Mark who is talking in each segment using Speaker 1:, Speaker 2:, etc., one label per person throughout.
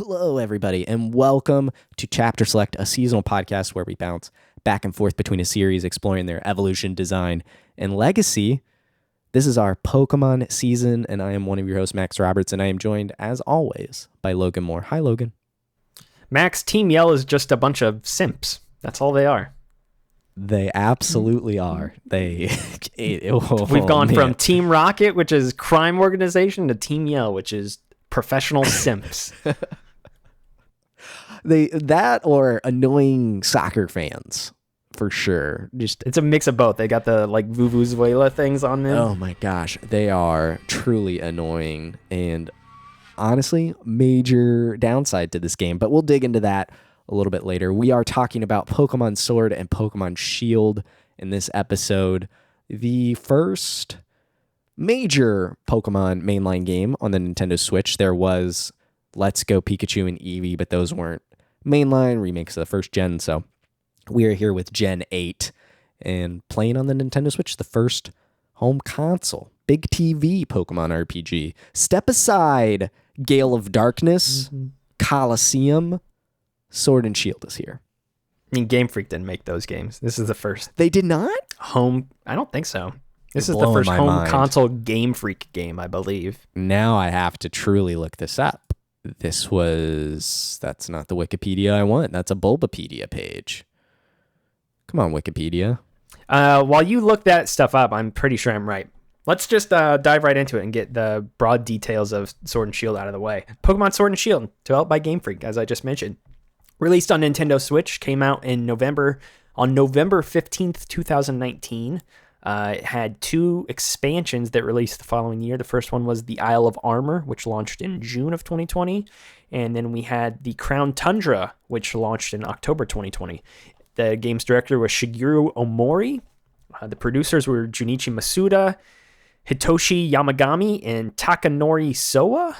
Speaker 1: Hello, everybody, and welcome to Chapter Select, a seasonal podcast where we bounce back and forth between a series exploring their evolution, design, and legacy. This is our Pokemon season, and I am one of your hosts, Max Roberts, and I am joined, as always, by Logan Moore. Hi, Logan.
Speaker 2: Max, Team Yell is just a bunch of simps. That's all they are.
Speaker 1: They absolutely are.
Speaker 2: We've gone from Team Rocket, which is crime organization, to Team Yell, which is professional simps.
Speaker 1: That or annoying soccer fans, for sure.
Speaker 2: It's a mix of both. They got the Vuvuzuela things on them.
Speaker 1: Oh my gosh, they are truly annoying and honestly major downside to this game, but we'll dig into that a little bit later. We are talking about Pokemon Sword and Pokemon Shield in this episode, the first major Pokemon mainline game on the Nintendo Switch. There was Let's Go Pikachu and Eevee, but those weren't mainline remakes of the first gen, so we are here with Gen 8 and playing on the Nintendo Switch, the first home console, big TV Pokemon RPG. Step aside Gale of Darkness, Coliseum, Sword and Shield is here.
Speaker 2: I mean, Game Freak didn't make those games. This is the first.
Speaker 1: They did not?
Speaker 2: Home. I don't think so. This is the first home console Game Freak game, I believe.
Speaker 1: Now I have to truly look this up. That's not the Wikipedia I want. That's a Bulbapedia page. Come on, Wikipedia.
Speaker 2: While you look that stuff up, I'm pretty sure I'm right. Let's just dive right into it and get the broad details of Sword and Shield out of the way. Pokemon Sword and Shield, developed by Game Freak, as I just mentioned. Released on Nintendo Switch, came out on November 15th, 2019. It had two expansions that released the following year. The first one was the Isle of Armor, which launched in June of 2020. And then we had the Crown Tundra, which launched in October 2020. The game's director was Shigeru Omori. The producers were Junichi Masuda, Hitoshi Yamagami, and Takanori Soa.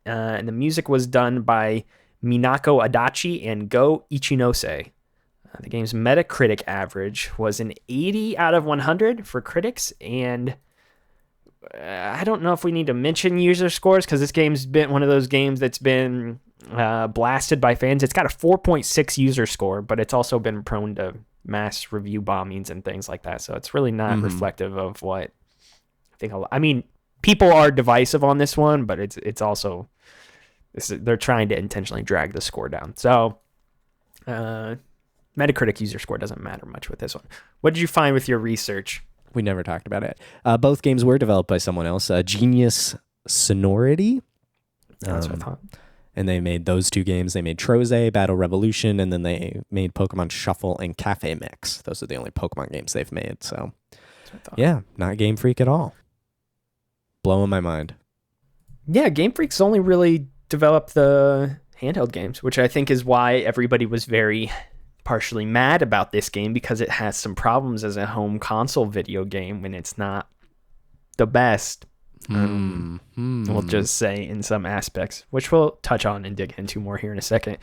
Speaker 2: And the music was done by Minako Adachi and Go Ichinose. The game's Metacritic average was an 80 out of 100 for critics, and I don't know if we need to mention user scores because this game's been one of those games that's been blasted by fans. It's got a 4.6 user score, but it's also been prone to mass review bombings and things like that, so it's really not reflective of what I think. People are divisive on this one, but it's also they're trying to intentionally drag the score down. So Metacritic user score doesn't matter much with this one. What did you find with your research?
Speaker 1: We never talked about it. Both games were developed by someone else, Genius Sonority.
Speaker 2: That's what I thought.
Speaker 1: And they made those two games. They made Troze, Battle Revolution, and then they made Pokemon Shuffle and Cafe Mix. Those are the only Pokemon games they've made. So, yeah, not Game Freak at all. Blowing my mind.
Speaker 2: Yeah, Game Freak's only really developed the handheld games, which I think is why everybody was very partially mad about this game, because it has some problems as a home console video game when it's not the best. We'll just say in some aspects, which we'll touch on and dig into more here in a second.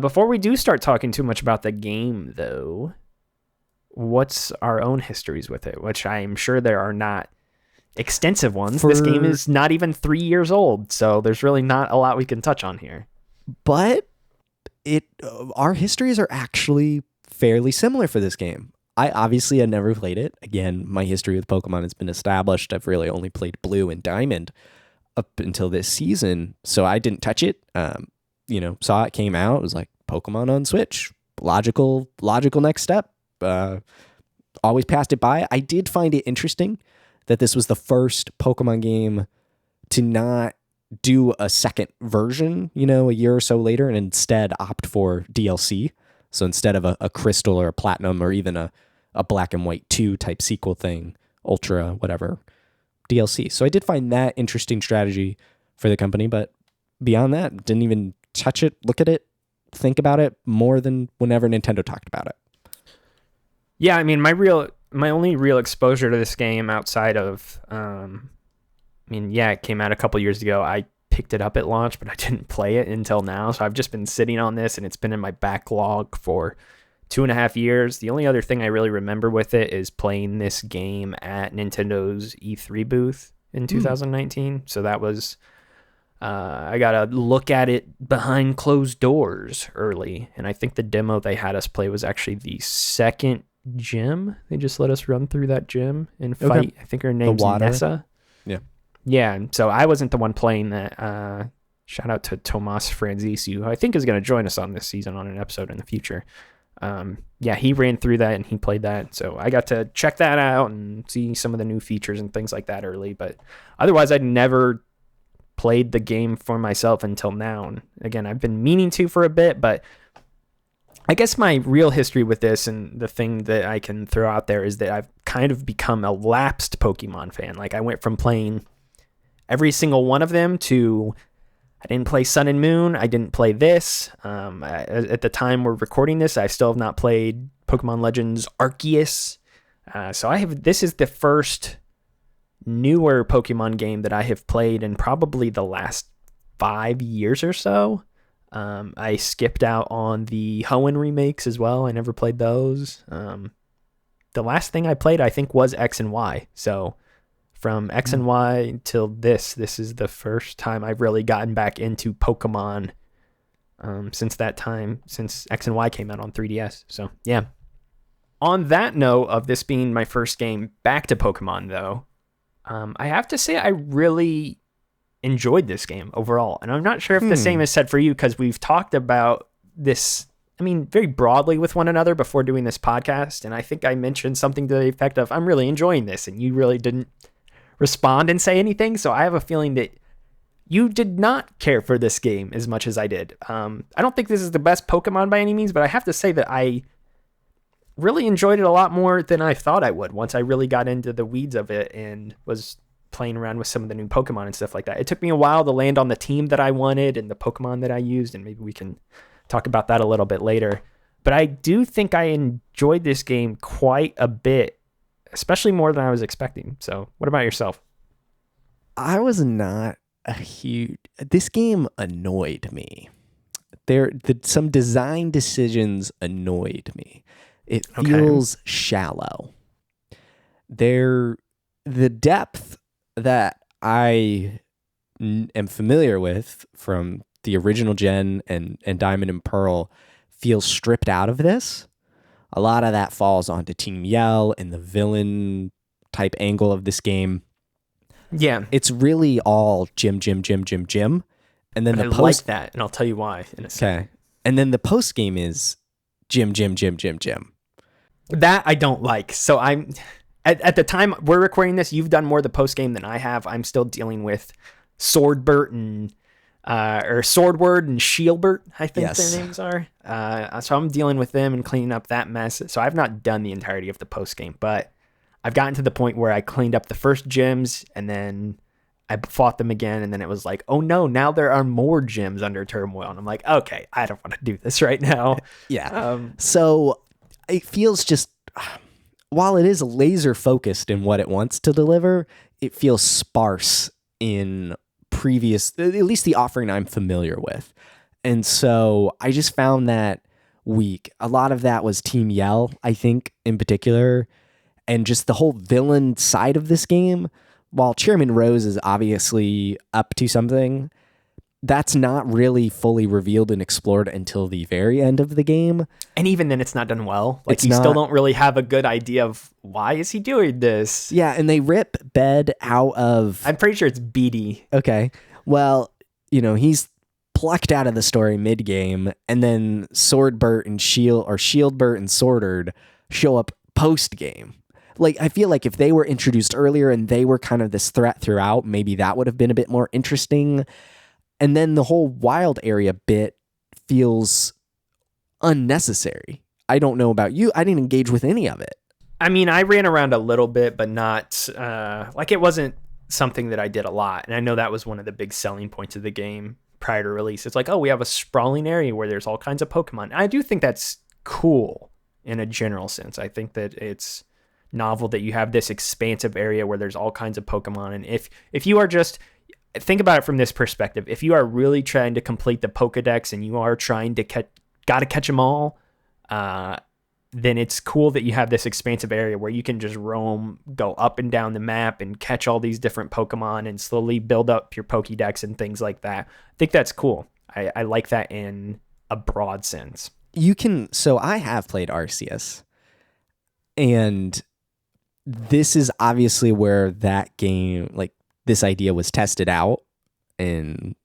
Speaker 2: Before we do start talking too much about the game, though, what's our own histories with it? Which I'm sure there are not extensive ones. This game is not even 3 years old, so there's really not a lot we can touch on here.
Speaker 1: But our histories are actually fairly similar for this game. I obviously had never played it. Again, my history with Pokemon has been established. I've really only played Blue and Diamond up until this season, so I didn't touch it. Saw it came out. It was like Pokemon on Switch. Logical next step. Always passed it by. I did find it interesting that this was the first Pokemon game to not do a second version, a year or so later, and instead opt for DLC. So instead of a Crystal or a Platinum or even a Black and White 2 type sequel thing, Ultra, whatever, DLC. So I did find that interesting strategy for the company, but beyond that, didn't even touch it, look at it, think about it more than whenever Nintendo talked about it.
Speaker 2: Yeah, I mean, my only real exposure to this game outside of, it came out a couple years ago. I picked it up at launch, but I didn't play it until now. So I've just been sitting on this, and it's been in my backlog for 2.5 years. The only other thing I really remember with it is playing this game at Nintendo's E3 booth in 2019. So that was I got to look at it behind closed doors early. And I think the demo they had us play was actually the second gym. They just let us run through that gym and fight.
Speaker 1: Okay.
Speaker 2: I think her name's Nessa.
Speaker 1: Yeah.
Speaker 2: Yeah. So I wasn't the one playing that. Shout out to Tomas Franzisi, who I think is going to join us on this season on an episode in the future. Yeah, he ran through that and he played that. So I got to check that out and see some of the new features and things like that early. But otherwise, I'd never played the game for myself until now. And again, I've been meaning to for a bit, but I guess my real history with this and the thing that I can throw out there is that I've kind of become a lapsed Pokemon fan. Like I went from playing every single one of them to I didn't play Sun and Moon. I didn't play this. At the time we're recording this, I still have not played Pokemon Legends Arceus. So this is the first newer Pokemon game that I have played in probably the last 5 years or so. I skipped out on the Hoenn remakes as well. I never played those. The last thing I played, I think, was X and Y. So from X and Y till this is the first time I've really gotten back into Pokemon since that time, since X and Y came out on 3DS. So yeah. On that note of this being my first game back to Pokemon, though, I have to say I really enjoyed this game overall. And I'm not sure if the same is said for you, because we've talked about this, I mean, very broadly with one another before doing this podcast. And I think I mentioned something to the effect of, I'm really enjoying this. And you really didn't respond and say anything. So I have a feeling that you did not care for this game as much as I did. I don't think this is the best Pokemon by any means, but I have to say that I really enjoyed it a lot more than I thought I would once I really got into the weeds of it and was playing around with some of the new Pokemon and stuff like that. It took me a while to land on the team that I wanted and the Pokemon that I used, and maybe we can talk about that a little bit later. But I do think I enjoyed this game quite a bit, especially more than I was expecting. So what about yourself?
Speaker 1: I was not a huge... This game annoyed me. Some design decisions annoyed me. It feels shallow. The depth that I am familiar with from the original gen and Diamond and Pearl feels stripped out of this. A lot of that falls onto Team Yell and the villain type angle of this game.
Speaker 2: Yeah.
Speaker 1: It's really all Jim. And then
Speaker 2: I like that, and I'll tell you why in a second.
Speaker 1: Okay. And then the post game is Jim.
Speaker 2: That I don't like. So I'm at the time we're recording this, you've done more of the post game than I have. I'm still dealing with Swordbert and Swordward and Shieldbert, I think their names are. So I'm dealing with them and cleaning up that mess. So I've not done the entirety of the post game, but I've gotten to the point where I cleaned up the first gyms and then I fought them again, and then it was like, oh no, now there are more gyms under turmoil. And I'm like, okay, I don't want to do this right now.
Speaker 1: Yeah. So it feels just, while it is laser focused in what it wants to deliver, it feels sparse in previous, at least the offering I'm familiar with. And so I just found that weak. A lot of that was Team Yell, I think, in particular, and just the whole villain side of this game. While Chairman Rose is obviously up to something, that's not really fully revealed and explored until the very end of the game.
Speaker 2: And even then, it's not done well. Like, still don't really have a good idea of why is he doing this.
Speaker 1: Yeah, and they rip Bed out of...
Speaker 2: I'm pretty sure it's Beatty.
Speaker 1: Okay. Well, he's plucked out of the story mid-game, and then Shieldbert and Swordard show up post-game. Like, I feel like if they were introduced earlier and they were kind of this threat throughout, maybe that would have been a bit more interesting. And then the whole wild area bit feels unnecessary. I don't know about you. I didn't engage with any of it.
Speaker 2: I mean, I ran around a little bit, but not it wasn't something that I did a lot. And I know that was one of the big selling points of the game prior to release. It's like, oh, we have a sprawling area where there's all kinds of Pokemon. And I do think that's cool in a general sense. I think that it's novel that you have this expansive area where there's all kinds of Pokemon. And if you are just... Think about it from this perspective. If you are really trying to complete the Pokédex and you are trying to gotta catch them all, then it's cool that you have this expansive area where you can just roam, go up and down the map and catch all these different Pokemon and slowly build up your Pokédex and things like that. I think that's cool. I like that in a broad sense.
Speaker 1: So I have played Arceus, and this is obviously where that game, like this idea was tested out, and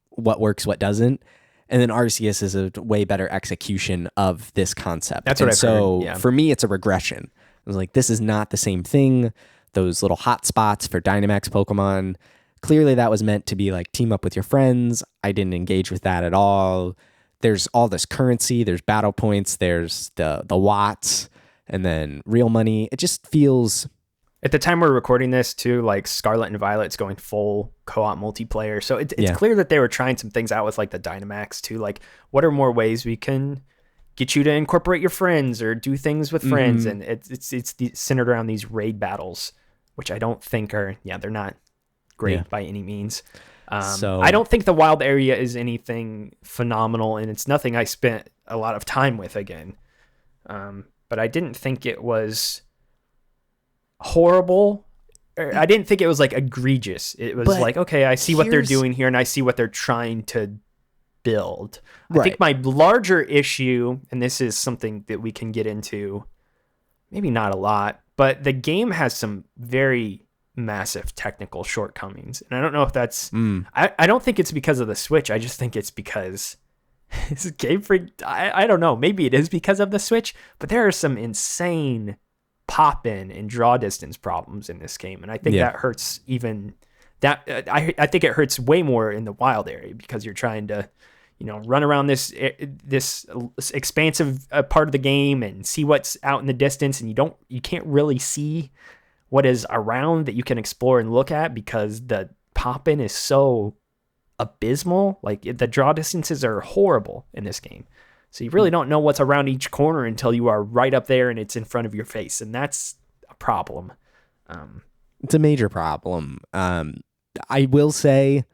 Speaker 1: what works, what doesn't. And then Arceus is a way better execution of this concept.
Speaker 2: That's what I've heard. Yeah.
Speaker 1: For me, it's a regression. I was like, this is not the same thing. Those little hot spots for Dynamax Pokemon, clearly that was meant to be like team up with your friends. I didn't engage with that at all. There's all this currency. There's battle points. There's the watts, and then real money. It just feels...
Speaker 2: At the time we're recording this too, like Scarlet and Violet's going full co-op multiplayer. So it's clear that they were trying some things out with like the Dynamax too. Like, what are more ways we can get you to incorporate your friends or do things with friends? And it's centered around these raid battles, which I don't think they're not great by any means. So I don't think the wild area is anything phenomenal, and it's nothing I spent a lot of time with again. But I didn't think it was horrible. I didn't think it was like egregious. It was like, okay, I see what they're doing here and I see what they're trying to build. I think my larger issue, and this is something that we can get into, maybe not a lot, but the game has some very massive technical shortcomings. And I don't know if that's, I don't think it's because of the Switch. I just think it's because it's Game Freak. I don't know. Maybe it is because of the Switch, but there are some insane pop in and draw distance problems in this game, and I think that hurts even that. I think it hurts way more in the wild area because you're trying to, run around this expansive part of the game and see what's out in the distance, and you can't really see what is around that you can explore and look at because the pop in is so abysmal. Like the draw distances are horrible in this game. So you really don't know what's around each corner until you are right up there and it's in front of your face. And that's a problem.
Speaker 1: It's a major problem. I will say,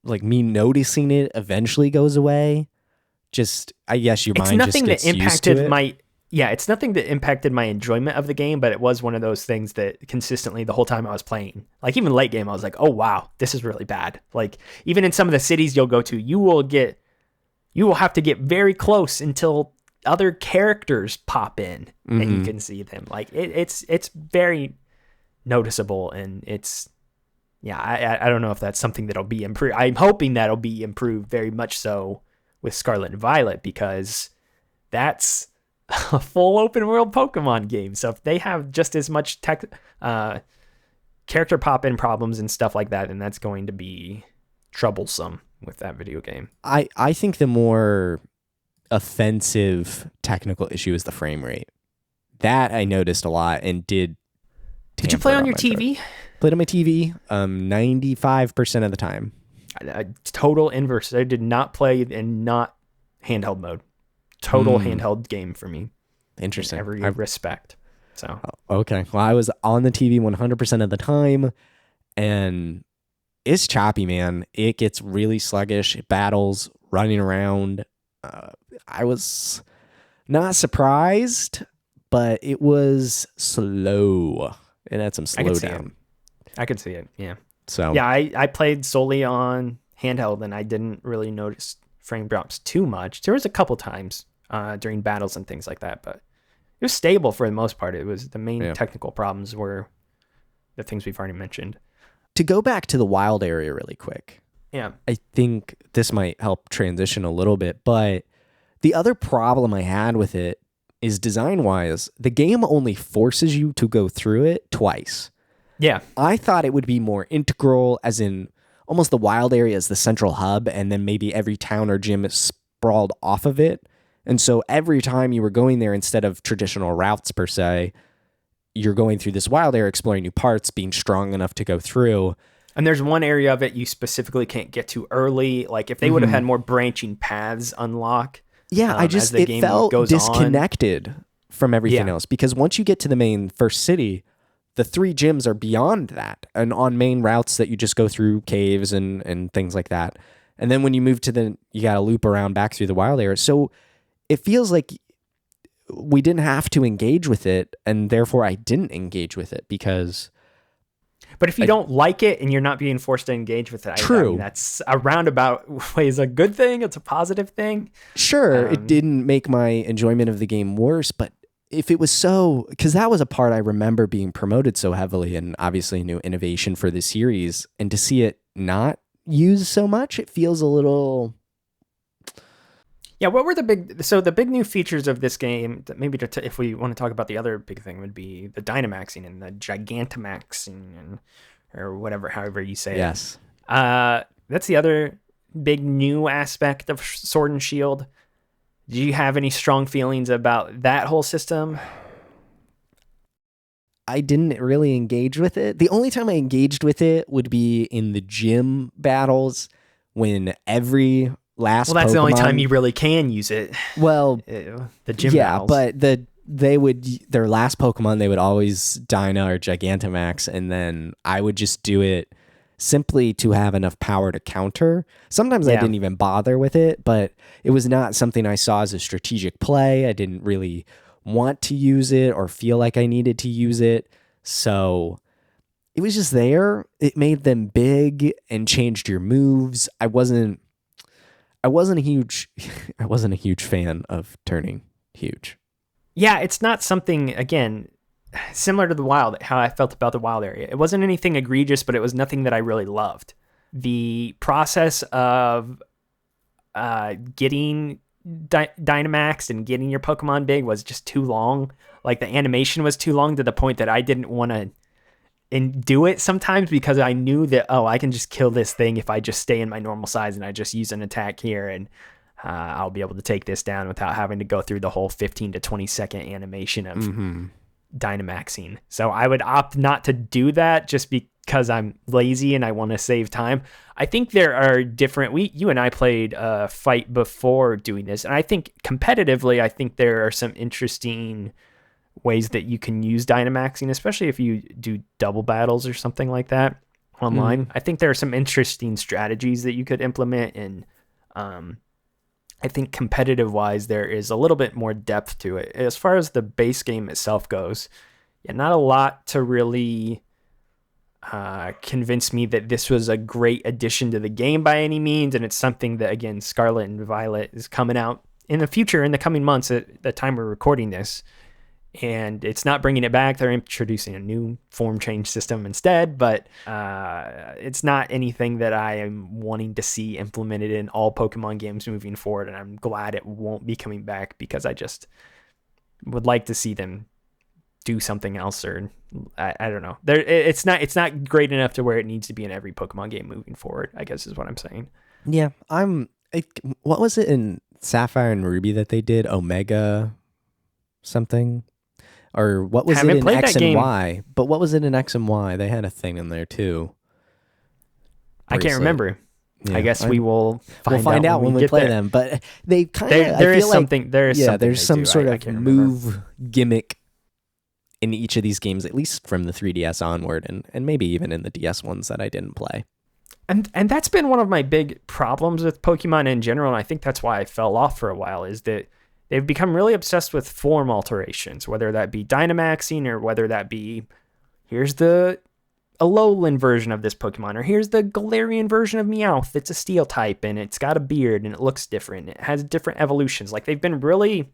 Speaker 1: like, me noticing it eventually goes away. Just, I guess your mind just gets used to it.
Speaker 2: It's nothing that impacted my enjoyment of the game, but it was one of those things that consistently the whole time I was playing, like even late game, I was like, oh, wow, this is really bad. Like even in some of the cities you'll go to, you will have to get very close until other characters pop in and you can see them. Like it's very noticeable, and it's I don't know if that's something that'll be improved. I'm hoping that'll be improved very much so with Scarlet and Violet, because that's a full open world Pokemon game. So if they have just as much character pop in problems and stuff like that, then that's going to be troublesome with that video game.
Speaker 1: I think the more offensive technical issue is the frame rate. That I noticed a lot and did.
Speaker 2: Did you play on your TV?
Speaker 1: Played on my TV 95% of the time.
Speaker 2: Total inverse. I did not play in not handheld mode. Total handheld game for me.
Speaker 1: Interesting.
Speaker 2: In every respect. So
Speaker 1: okay. Well, I was on the TV 100% of the time, and it's choppy, man. It gets really sluggish. It battles, running around. I was not surprised, but it was slow. It had some slowdown.
Speaker 2: I could see it. Yeah.
Speaker 1: So
Speaker 2: yeah, I played solely on handheld, and I didn't really notice frame drops too much. There was a couple times during battles and things like that, but it was stable for the most part. It was the main technical problems were the things we've already mentioned.
Speaker 1: To go back to the wild area really quick.
Speaker 2: Yeah.
Speaker 1: I think this might help transition a little bit, but the other problem I had with it is design-wise, the game only forces you to go through it twice.
Speaker 2: Yeah.
Speaker 1: I thought it would be more integral, as in almost the wild area is the central hub, and then maybe every town or gym is sprawled off of it. And so every time you were going there, instead of traditional routes per se, you're going through this wild area, exploring new parts, being strong enough to go through.
Speaker 2: And there's one area of it you specifically can't get to early. Like if they would have had more branching paths unlock.
Speaker 1: Yeah, it felt disconnected from everything else, because once you get to the main first city, the 3 gyms are beyond that and on main routes that you just go through caves and things like that. And then when you move to you got to loop around back through the wild area. So it feels like we didn't have to engage with it, and therefore I didn't engage with it because.
Speaker 2: But if you don't like it and you're not being forced to engage with it, I mean, that's a roundabout way is a good thing. It's a positive thing.
Speaker 1: Sure, it didn't make my enjoyment of the game worse, but if it was because that was a part I remember being promoted so heavily, and obviously new innovation for the series, and to see it not used so much, it feels a little.
Speaker 2: Yeah, what were the big new features of this game? That maybe if we want to talk about the other big thing, would be the Dynamaxing and the Gigantamaxing, or whatever, however you say it.
Speaker 1: Yes.
Speaker 2: That's the other big new aspect of Sword and Shield. Do you have any strong feelings about that whole system?
Speaker 1: I didn't really engage with it. The only time I engaged with it would be in the gym battles when every last
Speaker 2: Well, that's
Speaker 1: Pokemon,
Speaker 2: the only time you really can use it.
Speaker 1: Well,
Speaker 2: the gym battles.
Speaker 1: But their last Pokemon, they would always Dyna or Gigantamax, and then I would just do it simply to have enough power to counter. Sometimes I didn't even bother with it, but it was not something I saw as a strategic play. I didn't really want to use it or feel like I needed to use it. So it was just there. It made them big and changed your moves. I wasn't a huge fan of turning huge.
Speaker 2: Yeah, it's not something, again, similar to the Wild, how I felt about the Wild area. It wasn't anything egregious, but it was nothing that I really loved. The process of getting Dynamaxed and getting your Pokemon big was just too long. Like, the animation was too long to the point that I didn't want to do it sometimes, because I knew that, I can just kill this thing if I just stay in my normal size and I just use an attack here, and I'll be able to take this down without having to go through the whole 15 to 20 second animation of Dynamaxing. So I would opt not to do that just because I'm lazy and I want to save time. I think there are different, you and I played a fight before doing this, and I think competitively, I think there are some interesting ways that you can use Dynamaxing, especially if you do double battles or something like that online. I think there are some interesting strategies that you could implement, and I think competitive wise, there is a little bit more depth to it. As far as the base game itself goes, not a lot to really convince me that this was a great addition to the game by any means. And it's something that, again, Scarlet and Violet is coming out in the future, in the coming months at the time we're recording this. And it's not bringing it back. They're introducing a new form change system instead, but it's not anything that I am wanting to see implemented in all Pokemon games moving forward. And I'm glad it won't be coming back, because I just would like to see them do something else, or I don't know. It's not great enough to where it needs to be in every Pokemon game moving forward, I guess is what I'm saying.
Speaker 1: Yeah, what was it in Sapphire and Ruby that they did? Omega something? Or what was it in X and Y? But what was it in X and Y? They had a thing in there too.
Speaker 2: I can't remember. Yeah, I guess we'll find out
Speaker 1: when we play them. But they kind of
Speaker 2: there is something.
Speaker 1: There's some sort of move gimmick in each of these games, at least from the 3DS onward, and maybe even in the DS ones that I didn't play.
Speaker 2: And that's been one of my big problems with Pokemon in general, and I think that's why I fell off for a while, is that they've become really obsessed with form alterations, whether that be Dynamaxing, or whether that be, here's the Alolan version of this Pokemon, or here's the Galarian version of Meowth. It's a steel type, and it's got a beard, and it looks different. It has different evolutions. Like, they've been really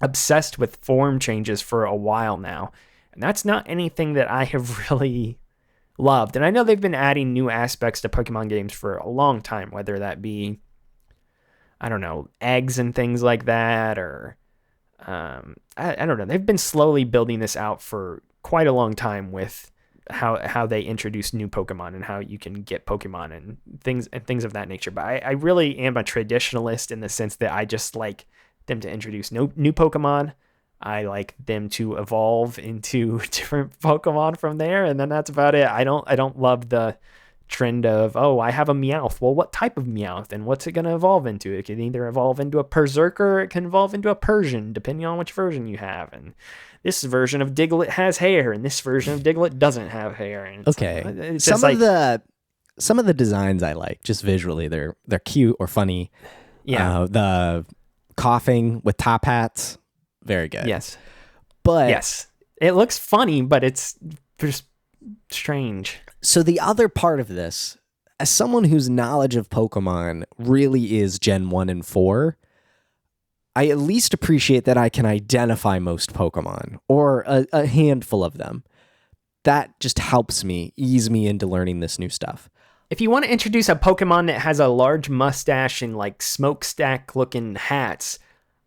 Speaker 2: obsessed with form changes for a while now. And that's not anything that I have really loved. And I know they've been adding new aspects to Pokemon games for a long time, whether that be, I don't know, eggs and things like that, or I don't know. They've been slowly building this out for quite a long time with how they introduce new Pokemon and how you can get Pokemon and things of that nature. But I really am a traditionalist in the sense that I just like them to introduce new Pokemon. I like them to evolve into different Pokemon from there, and then that's about it. I don't love the trend of, I have a Meowth. Well, what type of Meowth, and what's it going to evolve into? It can either evolve into a Berserker, or it can evolve into a Persian, depending on which version you have. And this version of Diglett has hair, and this version of Diglett doesn't have hair. And
Speaker 1: it's some of the designs I like, just visually, they're cute or funny.
Speaker 2: Yeah.
Speaker 1: The coughing with top hats, very good.
Speaker 2: Yes.
Speaker 1: But
Speaker 2: Yes. It looks funny, but it's just strange.
Speaker 1: so the other part of this, as someone whose knowledge of Pokemon really is Gen 1 and 4, I at least appreciate that I can identify most Pokemon, or a handful of them. That just helps me ease me into learning this new stuff.
Speaker 2: If you want to introduce a Pokemon that has a large mustache and like smokestack looking hats,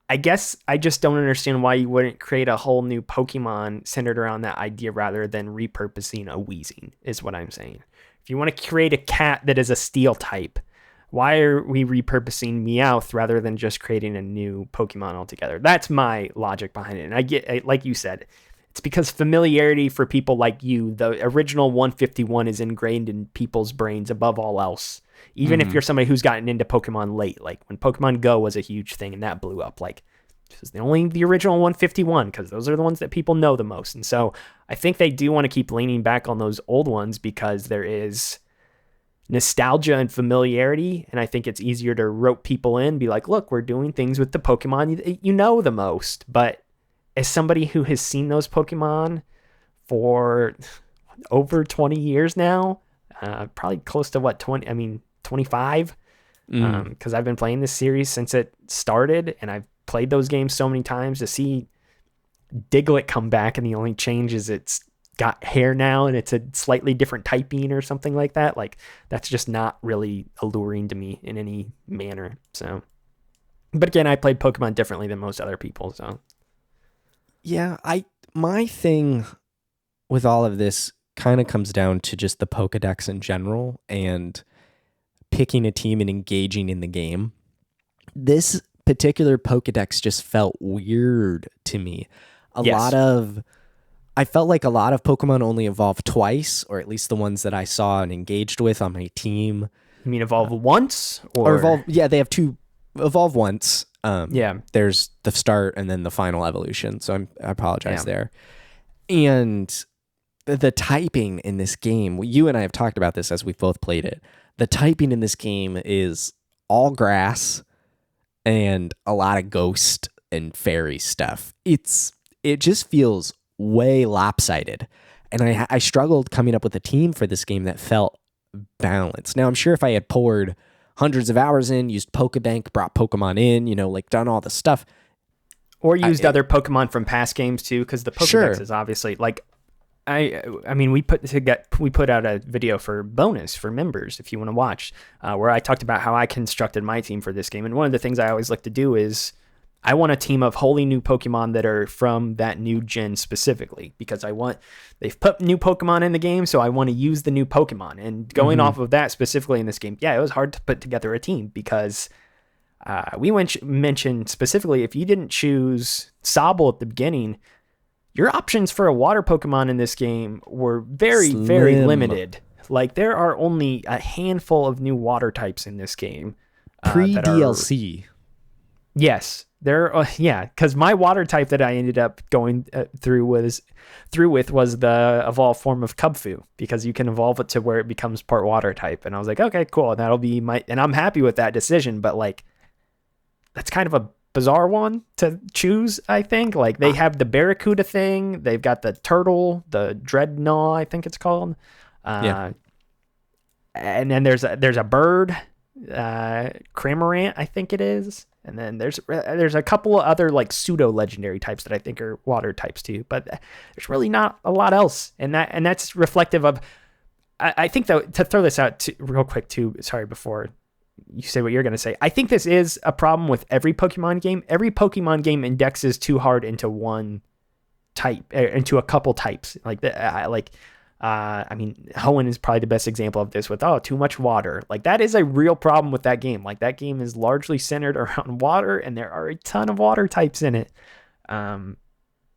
Speaker 2: I guess I just don't understand why you wouldn't create a whole new Pokemon centered around that idea rather than repurposing a Weezing, is what I'm saying. If you want to create a cat that is a steel type, why are we repurposing Meowth rather than just creating a new Pokemon altogether? That's my logic behind it. And I get, like you said, it's because familiarity for people like you, the original 151 is ingrained in people's brains above all else. Even if you're somebody who's gotten into Pokemon late, like when Pokemon Go was a huge thing and that blew up, like this is the original 151 because those are the ones that people know the most. And so I think they do want to keep leaning back on those old ones because there is nostalgia and familiarity. And I think it's easier to rope people in, be like, look, we're doing things with the Pokemon you know the most. But as somebody who has seen those Pokemon for over 20 years now, probably close to 25, because I've been playing this series since it started, and I've played those games so many times. To see Diglett come back and the only change is it's got hair now and it's a slightly different typing or something like that, like that's just not really alluring to me in any manner. So, but again, I played Pokemon differently than most other people, so
Speaker 1: yeah, my thing with all of this kind of comes down to just the Pokédex in general and picking a team and engaging in the game. This particular Pokédex just felt weird to me. I felt like a lot of Pokemon only evolved twice, or at least the ones that I saw and engaged with on my team.
Speaker 2: You mean evolve once or
Speaker 1: evolve? Yeah, they have two. Evolve once.
Speaker 2: Yeah.
Speaker 1: There's the start and then the final evolution. So I apologize there. And the typing in this game, you and I have talked about this as we've both played it. The typing in this game is all grass and a lot of ghost and fairy stuff. It just feels way lopsided. And I struggled coming up with a team for this game that felt balanced. Now, I'm sure if I had poured hundreds of hours in, used Pokebank, brought Pokemon in, like done all the stuff.
Speaker 2: Or used other Pokemon from past games too, because the Pokedex is obviously like, I mean, we put out a video for bonus for members if you want to watch, where I talked about how I constructed my team for this game. And one of the things I always like to do is I want a team of wholly new Pokemon that are from that new gen specifically, because they've put new Pokemon in the game, so I want to use the new Pokemon. And going off of that specifically in this game, yeah, it was hard to put together a team because we mentioned specifically if you didn't choose Sobble at the beginning, your options for a water Pokemon in this game were very, very limited. Like there are only a handful of new water types in this game.
Speaker 1: Pre-DLC.
Speaker 2: Yes. Because my water type that I ended up going through with was the evolved form of Cubfu, because you can evolve it to where it becomes part water type. And I was like, okay, cool. That'll be and I'm happy with that decision, but like, that's kind of a bizarre one to choose, I think. Like they have the Barracuda thing. They've got the turtle, the Dreadnought, I think it's called. And then there's a bird, Cramorant, I think it is. And then there's a couple of other like pseudo legendary types that I think are water types too, but there's really not a lot else. And that's reflective of, I think though, to throw this out real quick too, sorry, before you say what you're going to say, I think this is a problem with every Pokemon game. Every Pokemon game indexes too hard into one type, into a couple types. I mean, Hoenn is probably the best example of this with, too much water. Like that is a real problem with that game. Like that game is largely centered around water and there are a ton of water types in it. In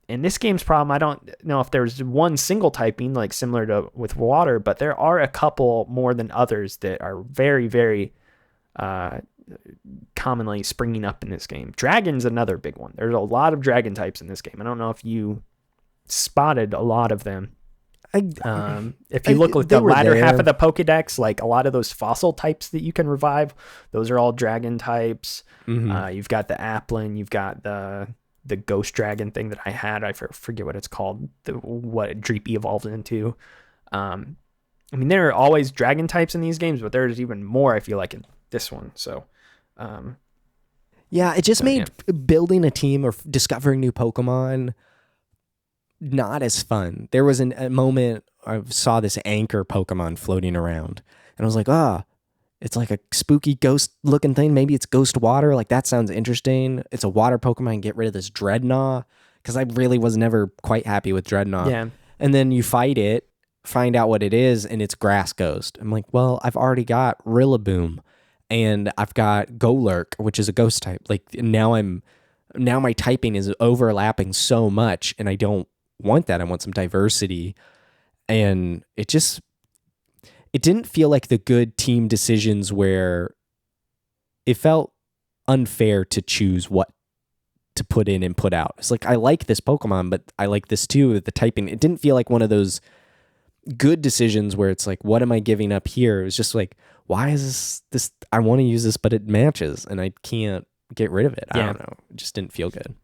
Speaker 2: this game's problem, I don't know if there's one single typing like similar to with water, but there are a couple more than others that are very, very commonly springing up in this game. Dragon's another big one. There's a lot of dragon types in this game. I don't know if you spotted a lot of them. If you look at the latter half of the Pokedex, like a lot of those fossil types that you can revive, those are all dragon types. You've got the Applin, you've got the the ghost dragon thing that I had. I forget what it's called, what Dreepy evolved into. I mean, there are always dragon types in these games, but there's even more, I feel like, in this one. So,
Speaker 1: yeah, it just made building a team or discovering new Pokemon not as fun. There was a moment I saw this anchor Pokemon floating around, and I was like, it's like a spooky ghost looking thing. Maybe it's ghost water. Like, that sounds interesting. It's a water Pokemon. Get rid of this Dreadnought, because I really was never quite happy with Dreadnought.
Speaker 2: Yeah.
Speaker 1: And then you fight it, find out what it is, and it's Grass Ghost. I'm like, well, I've already got Rillaboom, and I've got Golurk, which is a ghost type. Like, now my typing is overlapping so much, and I don't want that. I want some diversity. And it didn't feel like the good team decisions where it felt unfair to choose what to put in and put out. It's like, I like this Pokemon, but I like this too. The typing, it didn't feel like one of those good decisions where it's like, what am I giving up here? It was just like, why is this I want to use this, but it matches and I can't get rid of it. I don't know. It just didn't feel good.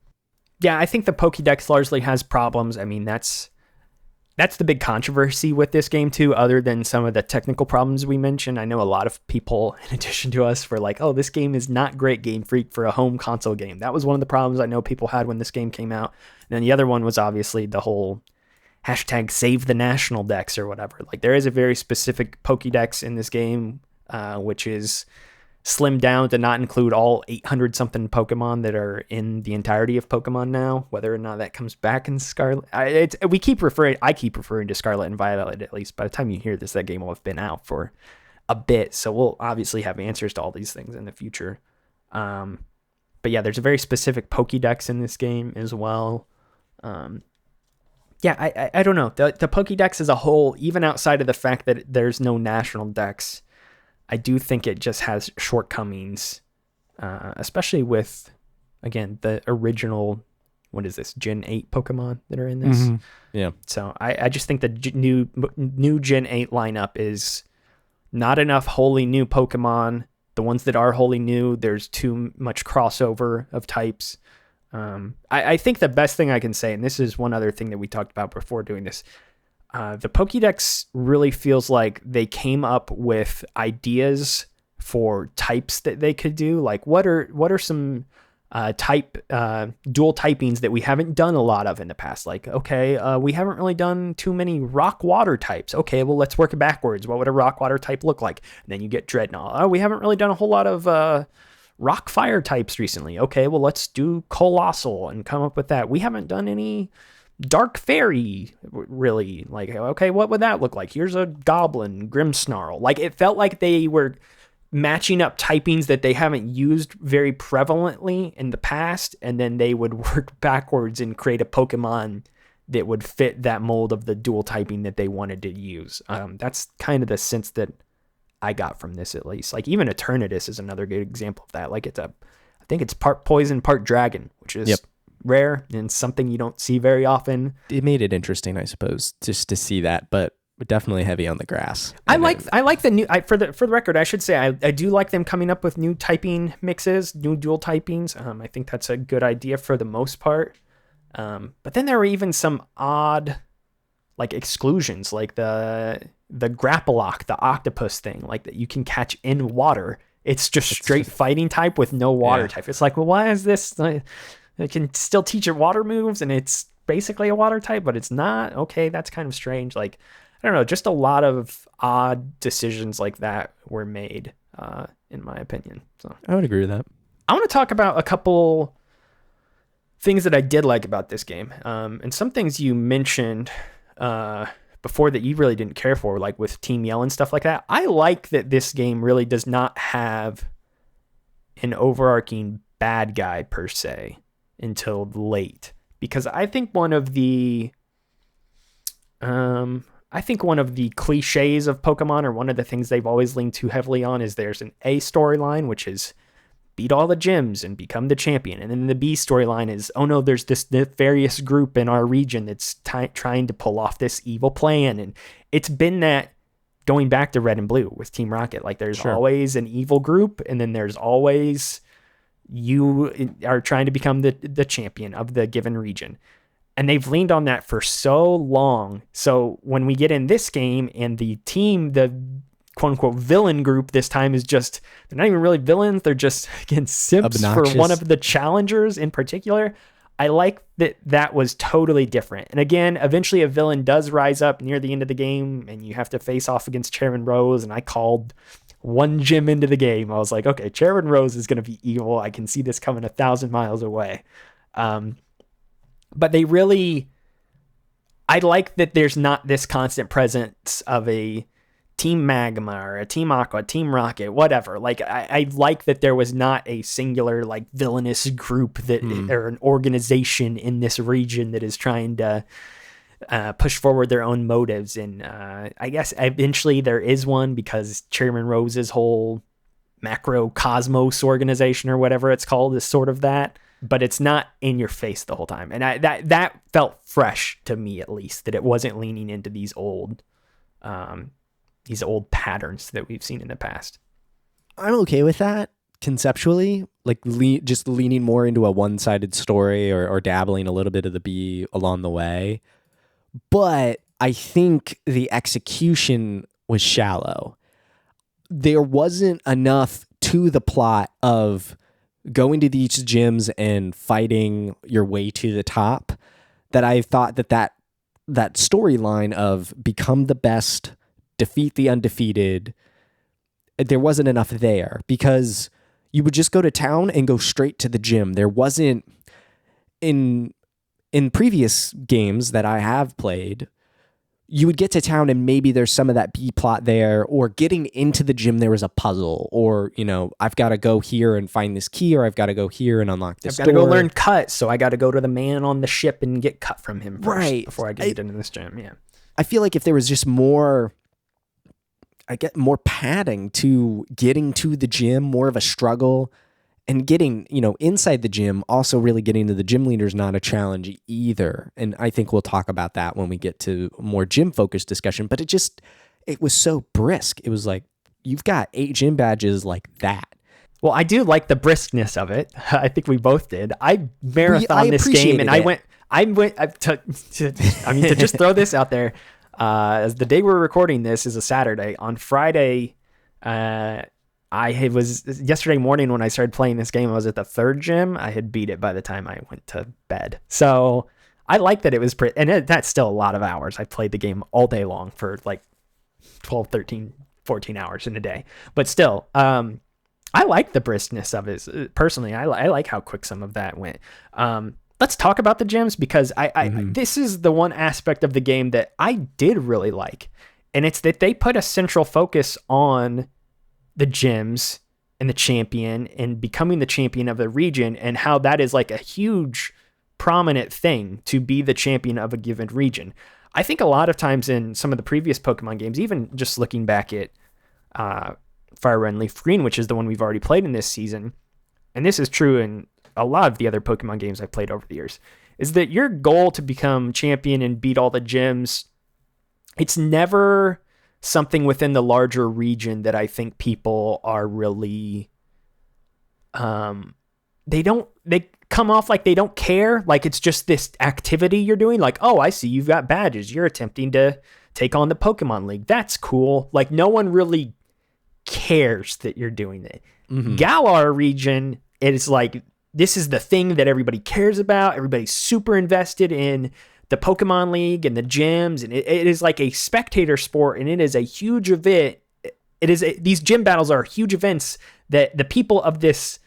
Speaker 2: Yeah, I think the Pokédex largely has problems. I mean, that's the big controversy with this game too, other than some of the technical problems we mentioned. I know a lot of people, in addition to us, were like, oh, this game is not great, Game Freak, for a home console game. That was one of the problems I know people had when this game came out. And then the other one was obviously the whole hashtag save the national dex or whatever. Like, there is a very specific Pokédex in this game, which is slimmed down to not include all 800 something Pokemon that are in the entirety of Pokemon now. Whether or not that comes back in Scarlet, I keep referring to Scarlet and Violet. At least by the time you hear this, that game will have been out for a bit, so we'll obviously have answers to all these things in the future. But yeah, there's a very specific Pokédex in this game as well. Yeah, I don't know, the Pokédex as a whole, even outside of the fact that there's no national dex, I do think it just has shortcomings, especially with, again, the original, what is this, Gen 8 Pokemon that are in this?
Speaker 1: Mm-hmm. Yeah.
Speaker 2: So I just think the new Gen 8 lineup is not enough wholly new Pokemon. The ones that are wholly new, there's too much crossover of types. I think the best thing I can say, and this is one other thing that we talked about before doing this, the Pokédex really feels like they came up with ideas for types that they could do. Like, what are some dual typings that we haven't done a lot of in the past? Like, okay, we haven't really done too many rock water types. Okay, well, let's work it backwards. What would a rock water type look like? And then you get Dreadnought. Oh, we haven't really done a whole lot of rock fire types recently. Okay, well, let's do Colossal and come up with that. We haven't done any Dark Fairy, really. Like, okay, what would that look like? Here's a Goblin, Grimmsnarl. Like, it felt like they were matching up typings that they haven't used very prevalently in the past, and then they would work backwards and create a Pokemon that would fit that mold of the dual typing that they wanted to use. That's kind of the sense that I got from this, at least. Like, even Eternatus is another good example of that. Like, I think it's part poison, part dragon, which is rare and something you don't see very often.
Speaker 1: It made it interesting, I suppose, just to see that, but definitely heavy on the grass.
Speaker 2: I like the new. For the record, I should say I do like them coming up with new typing mixes, new dual typings. I think that's a good idea for the most part. But then there were even some odd, like, exclusions, like the Grapplock, the octopus thing, like, that you can catch in water. It's just straight fighting type with no water type. It's like, well, why is this? It can still teach it water moves, and it's basically a water type, but it's not. Okay, that's kind of strange. Like, I don't know, just a lot of odd decisions like that were made, in my opinion. So
Speaker 1: I would agree with that.
Speaker 2: I want to talk about a couple things that I did like about this game, and some things you mentioned before that you really didn't care for, like with Team Yell and stuff like that. I like that this game really does not have an overarching bad guy per se until late, because I think one of the cliches of Pokemon, or one of the things they've always leaned too heavily on, is there's an A storyline, which is beat all the gyms and become the champion. And then the B storyline is, oh no, there's this nefarious group in our region that's trying to pull off this evil plan. And it's been that going back to Red and Blue with Team Rocket. Like, there's always an evil group, and then there's always you are trying to become the champion of the given region. And they've leaned on that for so long. So when we get in this game and the team, the quote unquote villain group this time is just, they're not even really villains. They're just, again, simps
Speaker 1: Obnoxious.
Speaker 2: for one of the challengers in particular. I like that was totally different. And again, eventually a villain does rise up near the end of the game and you have to face off against Chairman Rose. And I called one gym into the game. I was like, okay, Chairman Rose is going to be evil. I can see this coming 1,000 miles away. But they really, I like that there's not this constant presence of a Team Magma or a Team Aqua, Team Rocket, whatever. Like, I like that there was not a singular, like, villainous group that or an organization in this region that is trying to push forward their own motives. And I guess eventually there is one because Chairman Rose's whole macro cosmos organization or whatever it's called is sort of that. But it's not in your face the whole time. And that felt fresh to me, at least, that it wasn't leaning into these old patterns that we've seen in the past.
Speaker 1: I'm okay with that conceptually, like just leaning more into a one-sided story or dabbling a little bit of the B along the way. But I think the execution was shallow. There wasn't enough to the plot of going to these gyms and fighting your way to the top that I thought that storyline of become the best, defeat the undefeated, there wasn't enough there because you would just go to town and go straight to the gym. There wasn't in previous games that I have played, you would get to town and maybe there's some of that B plot there, or getting into the gym, there was a puzzle, or, I've got to go here and find this key, or I've got to go here and unlock this door.
Speaker 2: I've got to go learn cut, so I got to go to the man on the ship and get cut from him first
Speaker 1: right
Speaker 2: before I get into this gym. Yeah.
Speaker 1: I feel like if there was just more padding to getting to the gym, more of a struggle, and getting, inside the gym, also really getting to the gym leader is not a challenge either. And I think we'll talk about that when we get to more gym-focused discussion. But it was so brisk. It was like, you've got 8 gym badges like that.
Speaker 2: Well, I do like the briskness of it. I think we both did. I marathoned this game, and to just throw this out there, as the day we're recording this is a Saturday. On Friday, yesterday morning when I started playing this game, I was at the 3rd gym. I had beat it by the time I went to bed. So I like that it was that's still a lot of hours. I played the game all day long for like 12, 13, 14 hours in a day. But still, I like the briskness of it. Personally, I like how quick some of that went. Let's talk about the gyms, because this is the one aspect of the game that I did really like. And it's that they put a central focus on the gyms and the champion and becoming the champion of the region, and how that is like a huge prominent thing to be the champion of a given region. I think a lot of times in some of the previous Pokemon games, even just looking back at Fire Red and Leaf Green, which is the one we've already played in this season, and this is true in a lot of the other Pokemon games I've played over the years, is that your goal to become champion and beat all the gyms, it's never something within the larger region that I think people are really, they come off like they don't care. Like it's just this activity you're doing. Like, oh, I see you've got badges. You're attempting to take on the Pokemon League. That's cool. Like no one really cares that you're doing it. Mm-hmm. Galar region, it is like, this is the thing that everybody cares about. Everybody's super invested in the Pokemon League and the gyms, and it is like a spectator sport, and it is a huge event. These gym battles are huge events that the people of this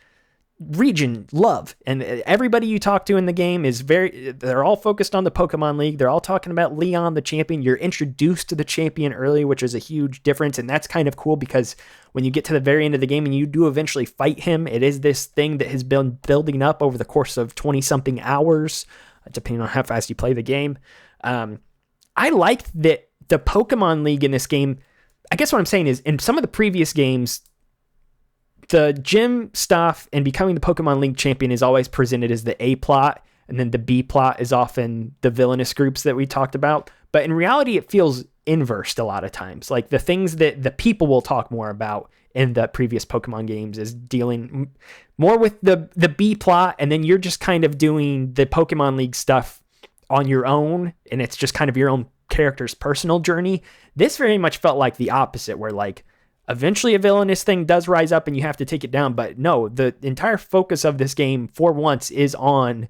Speaker 2: region love, and everybody you talk to in the game they're all focused on the Pokemon League. They're all talking about Leon, the champion. You're introduced to the champion early, which is a huge difference, and that's kind of cool because when you get to the very end of the game and you do eventually fight him, it is this thing that has been building up over the course of 20-something hours, depending on how fast you play the game. I like that the Pokemon League in this game, I guess what I'm saying is, in some of the previous games, the gym stuff and becoming the Pokemon League champion is always presented as the A plot, and then the B plot is often the villainous groups that we talked about. But in reality, it feels inversed a lot of times. Like the things that the people will talk more about in the previous Pokemon games is dealing more with the B plot, and then you're just kind of doing the Pokemon League stuff on your own, and it's just kind of your own character's personal journey. This very much felt like the opposite, where like eventually a villainous thing does rise up and you have to take it down, but no, the entire focus of this game for once is on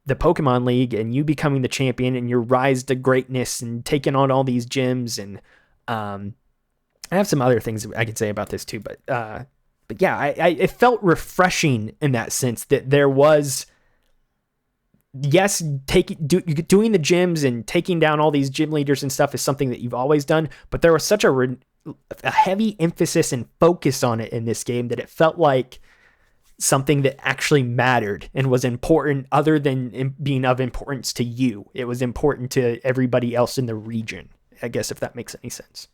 Speaker 2: the Pokemon League and you becoming the champion and your rise to greatness and taking on all these gyms. And I have some other things I could say about this too, but yeah, it felt refreshing in that sense that there was, yes, doing the gyms and taking down all these gym leaders and stuff is something that you've always done, but there was such a heavy emphasis and focus on it in this game that it felt like something that actually mattered and was important other than being of importance to you. It was important to everybody else in the region, I guess, if that makes any sense.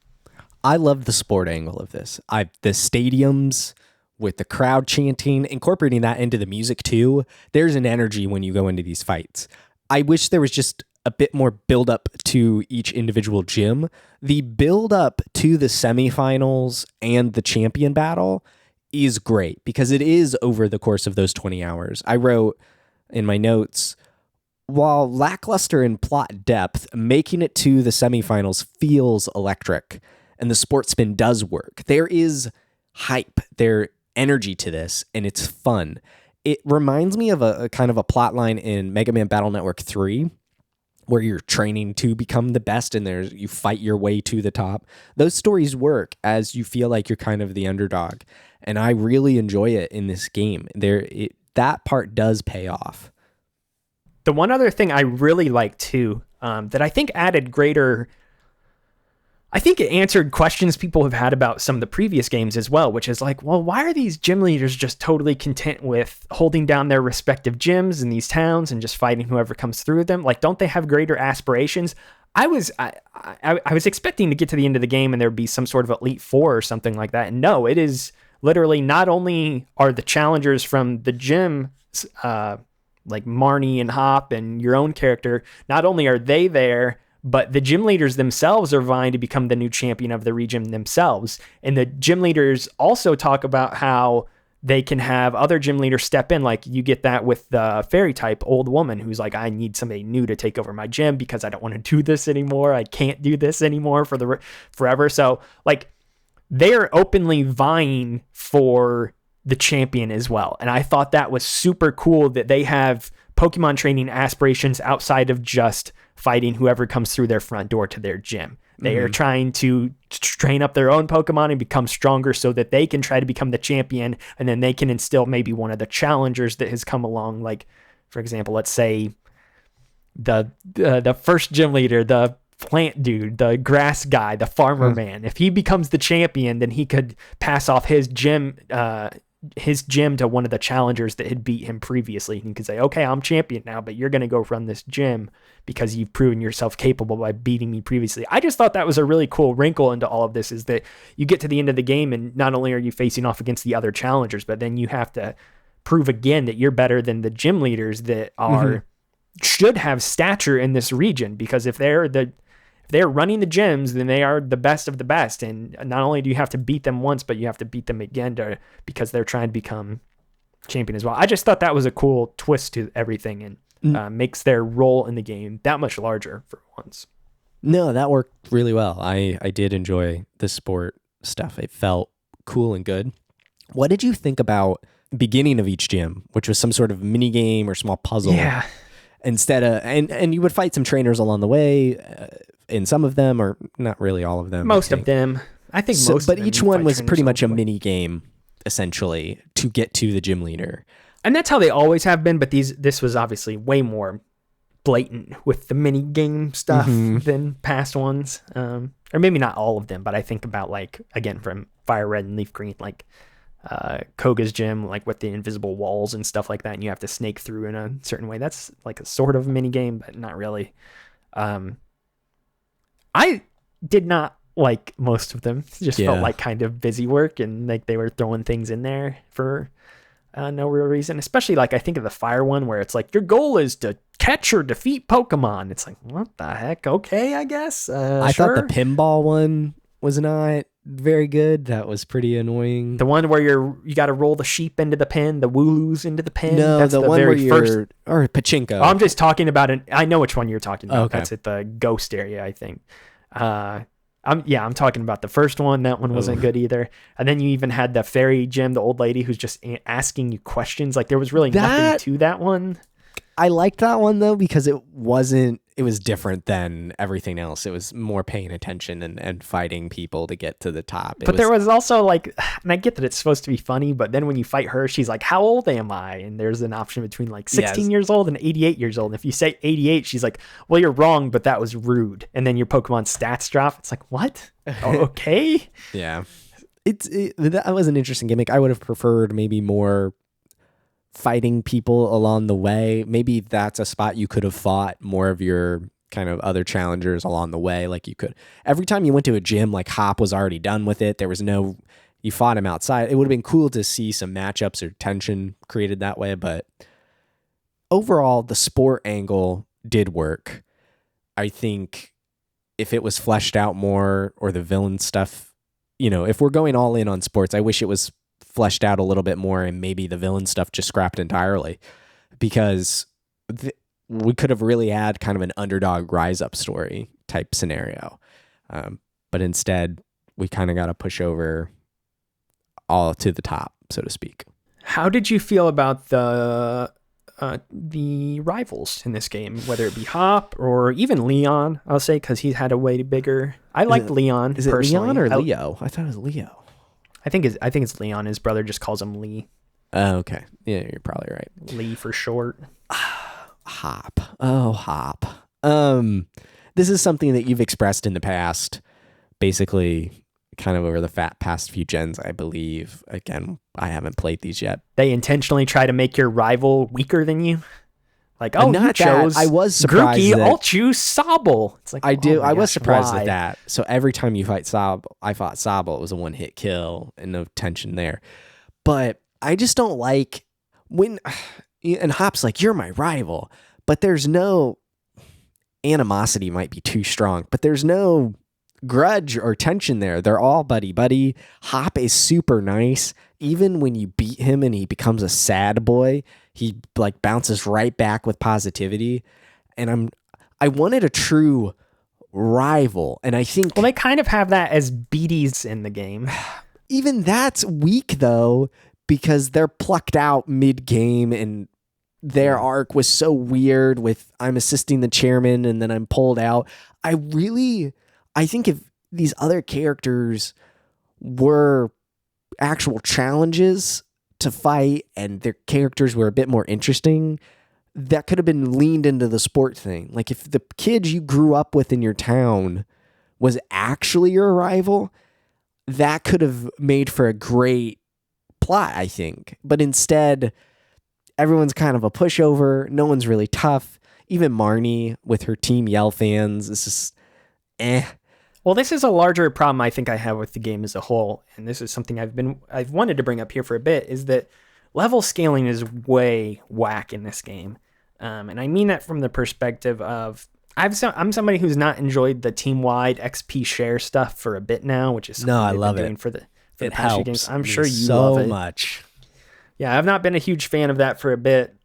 Speaker 1: I love the sport angle of this. The stadiums with the crowd chanting, incorporating that into the music too. There's an energy when you go into these fights. I wish there was just a bit more build up to each individual gym. The build up to the semifinals and the champion battle is great because it is over the course of those 20 hours. I wrote in my notes, while lackluster in plot depth, making it to the semifinals feels electric, and the sport spin does work. There is hype, there energy to this, and it's fun. It reminds me of a kind of a plot line in Mega Man Battle Network 3, where you're training to become the best and you fight your way to the top. Those stories work as you feel like you're kind of the underdog. And I really enjoy it in this game. That part does pay off.
Speaker 2: The one other thing I really like too, that I think added greater, I think it answered questions people have had about some of the previous games as well, which is like, well, why are these gym leaders just totally content with holding down their respective gyms in these towns and just fighting whoever comes through them? Like, don't they have greater aspirations? I was expecting to get to the end of the game and there'd be some sort of Elite Four or something like that. And no, it is literally not only are the challengers from the gym, like Marnie and Hop and your own character, not only are they there, but the gym leaders themselves are vying to become the new champion of the region themselves. And the gym leaders also talk about how they can have other gym leaders step in. Like you get that with the fairy type old woman who's like, I need somebody new to take over my gym because I don't want to do this anymore. I can't do this anymore for forever. So like they're openly vying for the champion as well. And I thought that was super cool that they have Pokemon training aspirations outside of just fighting whoever comes through their front door to their gym. They are trying to train up their own Pokemon and become stronger so that they can try to become the champion, and then they can instill maybe one of the challengers that has come along. Like, for example, let's say the first gym leader, the plant dude, the grass guy, the farmer man. If he becomes the champion, then he could pass off his gym to one of the challengers that had beat him previously. He could say, okay, I'm champion now, but you're going to go run this gym because you've proven yourself capable by beating me previously. I just thought that was a really cool wrinkle into all of this, is that you get to the end of the game and not only are you facing off against the other challengers, but then you have to prove again that you're better than the gym leaders that should have stature in this region, because if they're running the gyms, then they are the best of the best. And not only do you have to beat them once, but you have to beat them again because they're trying to become champion as well. I just thought that was a cool twist to everything, and makes their role in the game that much larger for once.
Speaker 1: No, that worked really well. I did enjoy the sport stuff. It felt cool and good. What did you think about the beginning of each gym, which was some sort of mini game or small puzzle?
Speaker 2: Yeah.
Speaker 1: Instead of, and you would fight some trainers along the way, in some of them, or not really all of them.
Speaker 2: Most of them. I think
Speaker 1: so,
Speaker 2: most
Speaker 1: but
Speaker 2: of them.
Speaker 1: Each one was pretty much a mini game, essentially, to get to the gym leader.
Speaker 2: And that's how they always have been, but this was obviously way more blatant with the mini game stuff than past ones. Or maybe not all of them, but I think about, like, again, from Fire Red and Leaf Green, like Koga's gym, like with the invisible walls and stuff like that, and you have to snake through in a certain way. That's like a sort of mini game, but not really. I did not like most of them. It just felt like kind of busy work, and like they were throwing things in there for no real reason. Especially like I think of the fire one where it's like your goal is to catch or defeat Pokemon. It's like, what the heck? Okay, I guess.
Speaker 1: I thought the pinball one was not very good. That was pretty annoying.
Speaker 2: The one where you got to roll the sheep into the pen, the Wooloos into the pen.
Speaker 1: No,
Speaker 2: that's
Speaker 1: the one
Speaker 2: very
Speaker 1: where you're
Speaker 2: first.
Speaker 1: or Pachinko.
Speaker 2: Oh, I'm just talking about it. I know which one you're talking about.
Speaker 1: Okay.
Speaker 2: That's at the ghost area, I think. I'm talking about the first one. That one wasn't good either. And then you even had the fairy gym, the old lady who's just asking you questions. Like there was really nothing to that one.
Speaker 1: I liked that one though because it was different than everything else. It was more paying attention and fighting people to get to the top.
Speaker 2: But there was also like, and I get that it's supposed to be funny, but then when you fight her, she's like, how old am I? And there's an option between like 16 years old and 88 years old. And if you say 88, she's like, well, you're wrong, but that was rude. And then your Pokemon stats drop. It's like, what? Oh, okay.
Speaker 1: Yeah. That was an interesting gimmick. I would have preferred maybe more fighting people along the way. Maybe that's a spot you could have fought more of your kind of other challengers along the way. Like you could, every time you went to a gym, like Hop was already done with it. There was you fought him outside. It would have been cool to see some matchups or tension created that way. But overall, the sport angle did work. I think if it was fleshed out more or the villain stuff, if we're going all in on sports, I wish it was fleshed out a little bit more and maybe the villain stuff just scrapped entirely, because we could have really had kind of an underdog rise up story type scenario. But instead we kind of got to push over all to the top, so to speak.
Speaker 2: How did you feel about the rivals in this game, whether it be Hop or even Leon? I'll say, because he's had a way bigger. I liked Leon.
Speaker 1: Is it
Speaker 2: personally.
Speaker 1: Leon or Leo? I thought it was Leo.
Speaker 2: I think it's Leon. His brother just calls him Lee.
Speaker 1: Oh, okay. Yeah, you're probably right.
Speaker 2: Lee for short.
Speaker 1: Hop. Oh, Hop. This is something that you've expressed in the past, basically kind of over the past few gens, I believe. Again, I haven't played these yet.
Speaker 2: They intentionally try to make your rival weaker than you. Like, oh, you chose
Speaker 1: I was surprised
Speaker 2: Grookey,
Speaker 1: that
Speaker 2: I'll choose Sobble. It's like,
Speaker 1: I was surprised
Speaker 2: why?
Speaker 1: at that. So every time you fight Sobble, I fought Sobble, it was a one-hit kill and no tension there. But I just don't like when, and Hop's like, you're my rival, but there's no animosity, might be too strong, but there's no grudge or tension there. They're all buddy. Hop is super nice. Even when you beat him and he becomes a sad boy, he like bounces right back with positivity. And I wanted a true rival. And I think,
Speaker 2: well, they kind of have that as BDs in the game.
Speaker 1: Even that's weak though, because they're plucked out mid-game and their arc was so weird with I'm assisting the chairman and then I'm pulled out. I think if these other characters were actual challenges to fight and their characters were a bit more interesting, that could have been leaned into the sport thing. Like if the kid you grew up with in your town was actually your rival, that could have made for a great plot, I think. But instead, everyone's kind of a pushover. No one's really tough. Even Marnie with her Team Yell fans is just
Speaker 2: Well, this is a larger problem I think I have with the game as a whole, and this is something I've wanted to bring up here for a bit, is that level scaling is way whack in this game. And I mean that from the perspective of I'm somebody who's not enjoyed the team-wide XP share stuff for a bit now, which is something
Speaker 1: I
Speaker 2: they've
Speaker 1: love
Speaker 2: been
Speaker 1: it.
Speaker 2: doing for the
Speaker 1: It
Speaker 2: past few
Speaker 1: helps
Speaker 2: games. I'm
Speaker 1: me
Speaker 2: sure you
Speaker 1: so
Speaker 2: love it
Speaker 1: much.
Speaker 2: Yeah, I've not been a huge fan of that for a bit.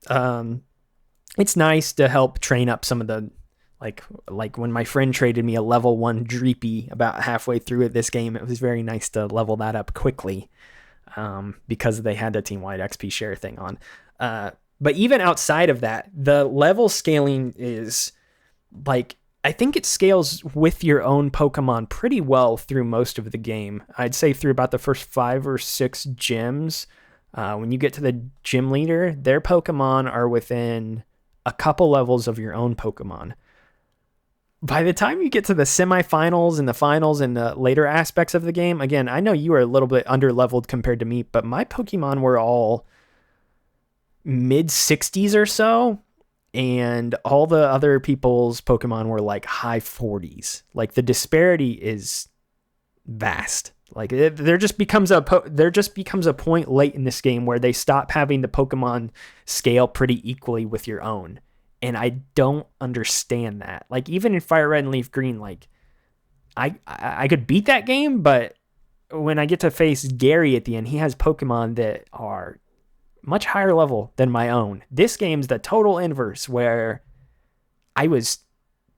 Speaker 2: It's nice to help train up some of the like when my friend traded me a level 1 Dreepy about halfway through this game, it was very nice to level that up quickly because they had the team-wide XP share thing on. But even outside of that, the level scaling is like, I think it scales with your own Pokemon pretty well through most of the game. I'd say through about the first 5 or 6 gyms. When you get to the gym leader, their Pokemon are within a couple levels of your own Pokemon. By the time you get to the semifinals and the finals and the later aspects of the game, again, I know you are a little bit under-leveled compared to me, but my Pokemon were all mid-60s or so, and all the other people's Pokemon were like high 40s. Like, the disparity is vast. Like, there just becomes a point late in this game where they stop having the Pokemon scale pretty equally with your own. And I don't understand that. Like, even in Fire Red and Leaf Green, like, I could beat that game, but when I get to face Gary at the end, he has Pokemon that are much higher level than my own. This game's the total inverse, where I was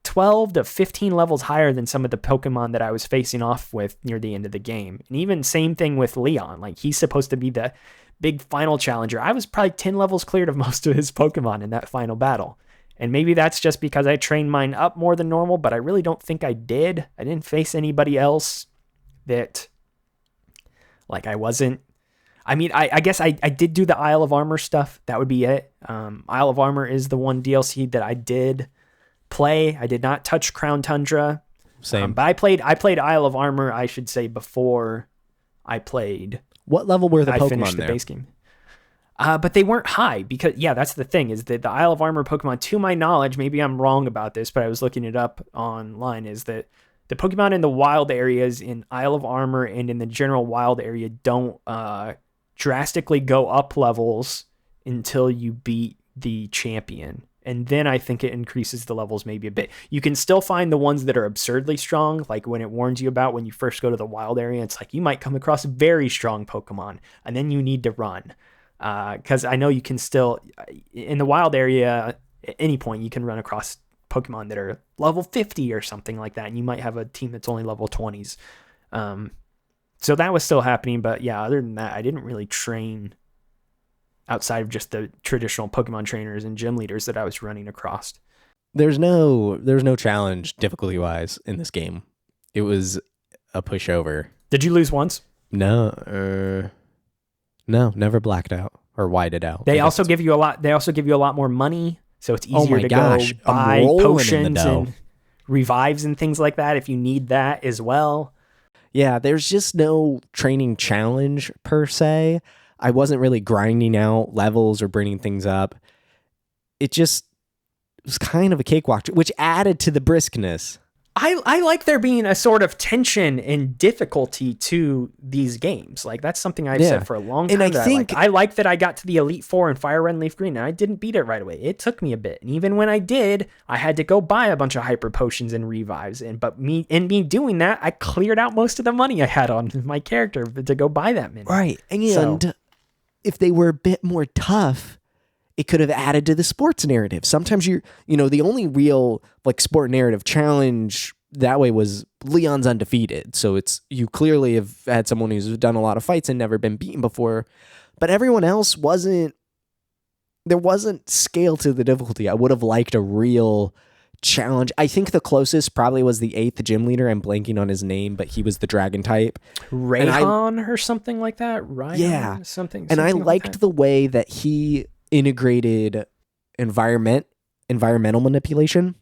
Speaker 2: 12 to 15 levels higher than some of the Pokemon that I was facing off with near the end of the game. And even same thing with Leon. Like, he's supposed to be the big final challenger. I was probably 10 levels cleared of most of his Pokemon in that final battle. And maybe that's just because I trained mine up more than normal, but I really don't think I did. I didn't face anybody else that, like, I wasn't. I mean, I guess I did do the Isle of Armor stuff. That would be it. Isle of Armor is the one DLC that I did play. I did not touch Crown Tundra.
Speaker 1: Same.
Speaker 2: But I played Isle of Armor, I should say, before I played.
Speaker 1: What level were the Pokemon
Speaker 2: finished
Speaker 1: there?
Speaker 2: The base game. But they weren't high because, yeah, that's the thing, is that the Isle of Armor Pokemon, to my knowledge, maybe I'm wrong about this, but I was looking it up online, is that the Pokemon in the wild areas in Isle of Armor and in the general wild area don't drastically go up levels until you beat the champion. And then I think it increases the levels maybe a bit. You can still find the ones that are absurdly strong, like when it warns you about when you first go to the wild area. It's like you might come across very strong Pokemon, and then you need to run. Because I know you can still, in the wild area, at any point, you can run across Pokemon that are level 50 or something like that, and you might have a team that's only level 20s. So that was still happening, but yeah, other than that, I didn't really train outside of just the traditional Pokemon trainers and gym leaders that I was running across.
Speaker 1: There's no challenge difficulty-wise in this game. It was a pushover.
Speaker 2: Did you lose once?
Speaker 1: No, never blacked out or whited out.
Speaker 2: They also give you a lot more money, so it's easier to go buy
Speaker 1: I'm
Speaker 2: potions and revives and things like that if you need that as well.
Speaker 1: Yeah, there's just no training challenge per se. I wasn't really grinding out levels or bringing things up. It was kind of a cakewalk, which added to the briskness.
Speaker 2: I like there being a sort of tension and difficulty to these games. Like, that's something I've said for a long time.
Speaker 1: And
Speaker 2: I like that I got to the Elite Four in Fire Red and Leaf Green, and I didn't beat it right away. It took me a bit. And even when I did, I had to go buy a bunch of hyper potions and revives. But me doing that, I cleared out most of the money I had on my character to go buy that many.
Speaker 1: Right. And if they were a bit more tough, it could have added to the sports narrative. Sometimes the only real like sport narrative challenge that way was Leon's undefeated. So you clearly have had someone who's done a lot of fights and never been beaten before, but everyone else there wasn't scale to the difficulty. I would have liked a real challenge. I think the closest probably was the 8th gym leader. I'm blanking on his name, but he was the dragon type.
Speaker 2: Rayhan or something like that. Ryan,
Speaker 1: yeah.
Speaker 2: Something
Speaker 1: And I
Speaker 2: like
Speaker 1: liked
Speaker 2: that.
Speaker 1: the way that he integrated environmental manipulation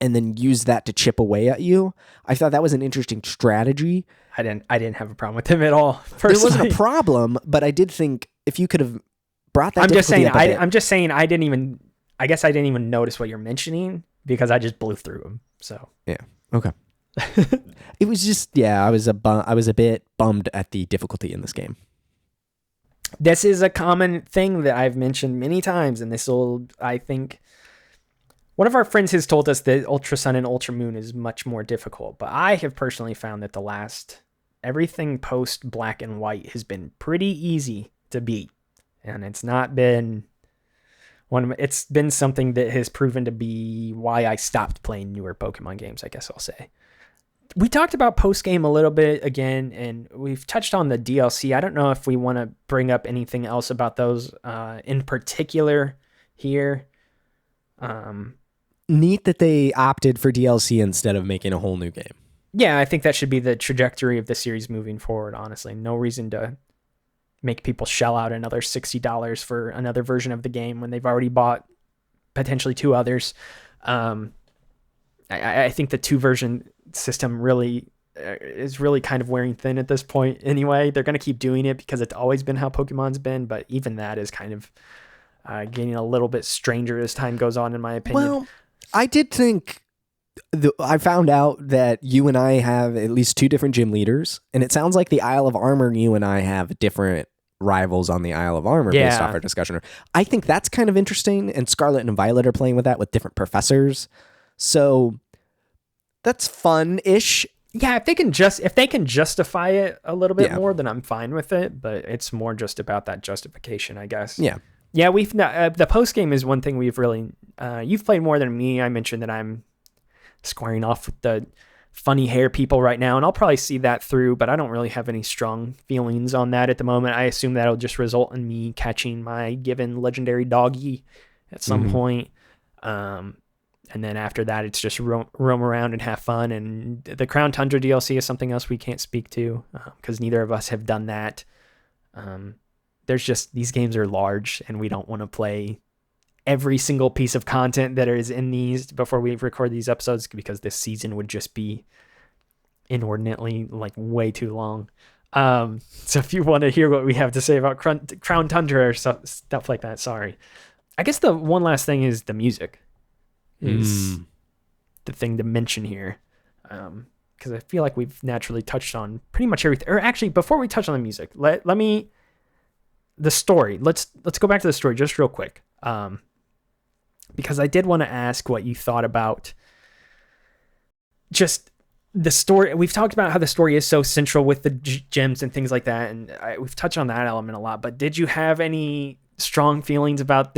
Speaker 1: and then used that to chip away at you. I thought that was an interesting strategy.
Speaker 2: I didn't have a problem with him at all.
Speaker 1: There wasn't a problem, but I did think if you could have brought that.
Speaker 2: I'm just saying I didn't even notice what you're mentioning because I just blew through him. So
Speaker 1: yeah, okay. It was just I was a bit bummed at the difficulty in this game.
Speaker 2: This is a common thing that I've mentioned many times, and I think one of our friends has told us that Ultra Sun and Ultra Moon is much more difficult, but I have personally found that everything post Black and White has been pretty easy to beat, and it's not been it's been something that has proven to be why I stopped playing newer Pokemon games, I guess I'll say. We talked about post-game a little bit again, and we've touched on the DLC. I don't know if we want to bring up anything else about those in particular here.
Speaker 1: Neat that they opted for DLC instead of making a whole new game.
Speaker 2: Yeah, I think that should be the trajectory of the series moving forward, honestly. No reason to make people shell out another $60 for another version of the game when they've already bought potentially 2 others. I think the 2-version system really is really kind of wearing thin at this point anyway. They're going to keep doing it because it's always been how Pokemon's been, but even that is kind of getting a little bit stranger as time goes on, in my opinion.
Speaker 1: Well, I did think I found out that you and I have at least 2 different gym leaders, and it sounds like the Isle of Armor, you and I have different rivals on the Isle of Armor based off our discussion. I think that's kind of interesting, and Scarlet and Violet are playing with that with different professors. So that's fun-ish.
Speaker 2: Yeah, if they can justify it a little bit
Speaker 1: Yeah.
Speaker 2: more, then I'm fine with it. But it's more just about that justification, I guess.
Speaker 1: Yeah.
Speaker 2: Yeah, we've the post game is one thing we've really. You've played more than me. I mentioned that I'm squaring off with the funny hair people right now, and I'll probably see that through. But I don't really have any strong feelings on that at the moment. I assume that'll just result in me catching my given legendary doggy at some point. And then after that, it's just roam around and have fun. And the Crown Tundra DLC is something else we can't speak to because neither of us have done that. There's just, these games are large and we don't want to play every single piece of content that is in these before we record these episodes because this season would just be inordinately like way too long. So if you want to hear what we have to say about Crown Tundra or stuff like that, sorry. I guess the one last thing is the music. Is the thing to mention here, because I feel like we've naturally touched on pretty much everything. Or actually, before we touch on the music, the story. Let's go back to the story just real quick, because I did want to ask what you thought about just the story. We've talked about how the story is so central with the gems and things like that, and we've touched on that element a lot. But did you have any strong feelings about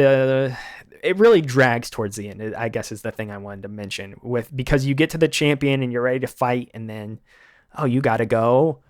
Speaker 2: it really drags towards the end, I guess, is the thing I wanted to mention because you get to the champion and you're ready to fight. And then, you got to go.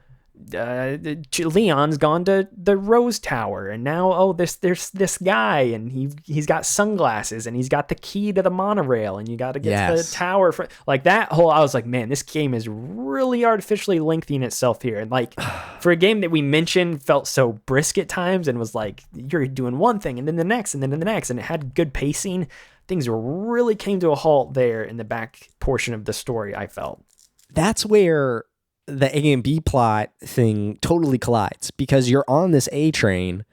Speaker 2: Leon's gone to the Rose Tower. And now, there's this guy and he's got sunglasses and he's got the key to the monorail and you got to get to the tower. Like that whole, I was like, man, this game is really artificially lengthening itself here. And like for a game that we mentioned felt so brisk at times and was like, you're doing one thing and then the next and then the next. And it had good pacing. Things really came to a halt there in the back portion of the story, I felt.
Speaker 1: That's where the A and B plot thing totally collides because you're on this A train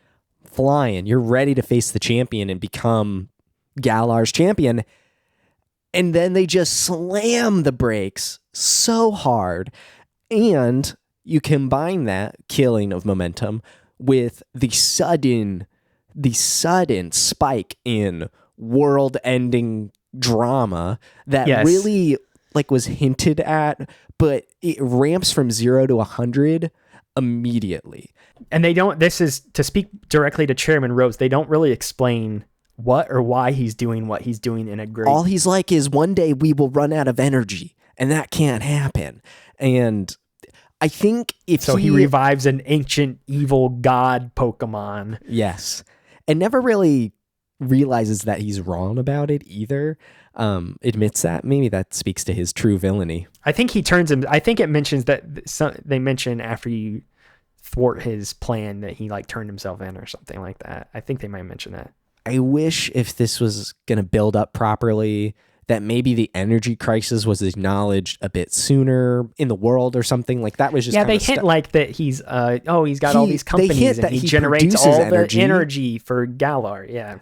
Speaker 1: flying, you're ready to face the champion and become Galar's champion. And then they just slam the brakes so hard. And you combine that killing of momentum with the sudden spike in world ending drama that really was hinted at, but it ramps from 0 to 100 immediately.
Speaker 2: And this is to speak directly to Chairman Rose. They don't really explain what or why he's doing what he's doing in a great.
Speaker 1: All he's like is one day we will run out of energy and that can't happen. And I think he
Speaker 2: revives an ancient evil god Pokemon.
Speaker 1: Yes. And never really realizes that he's wrong about it either. Admits that. Maybe that speaks to his true villainy.
Speaker 2: I think he turns him. I think it mentions that they mention after you thwart his plan that he turned himself in or something like that. I think they might mention that.
Speaker 1: I wish if this was going to build up properly, that maybe the energy crisis was acknowledged a bit sooner in the world or something. Like that was just
Speaker 2: they hint that he's he's got all these companies and he generates all the energy for Galar. Yeah.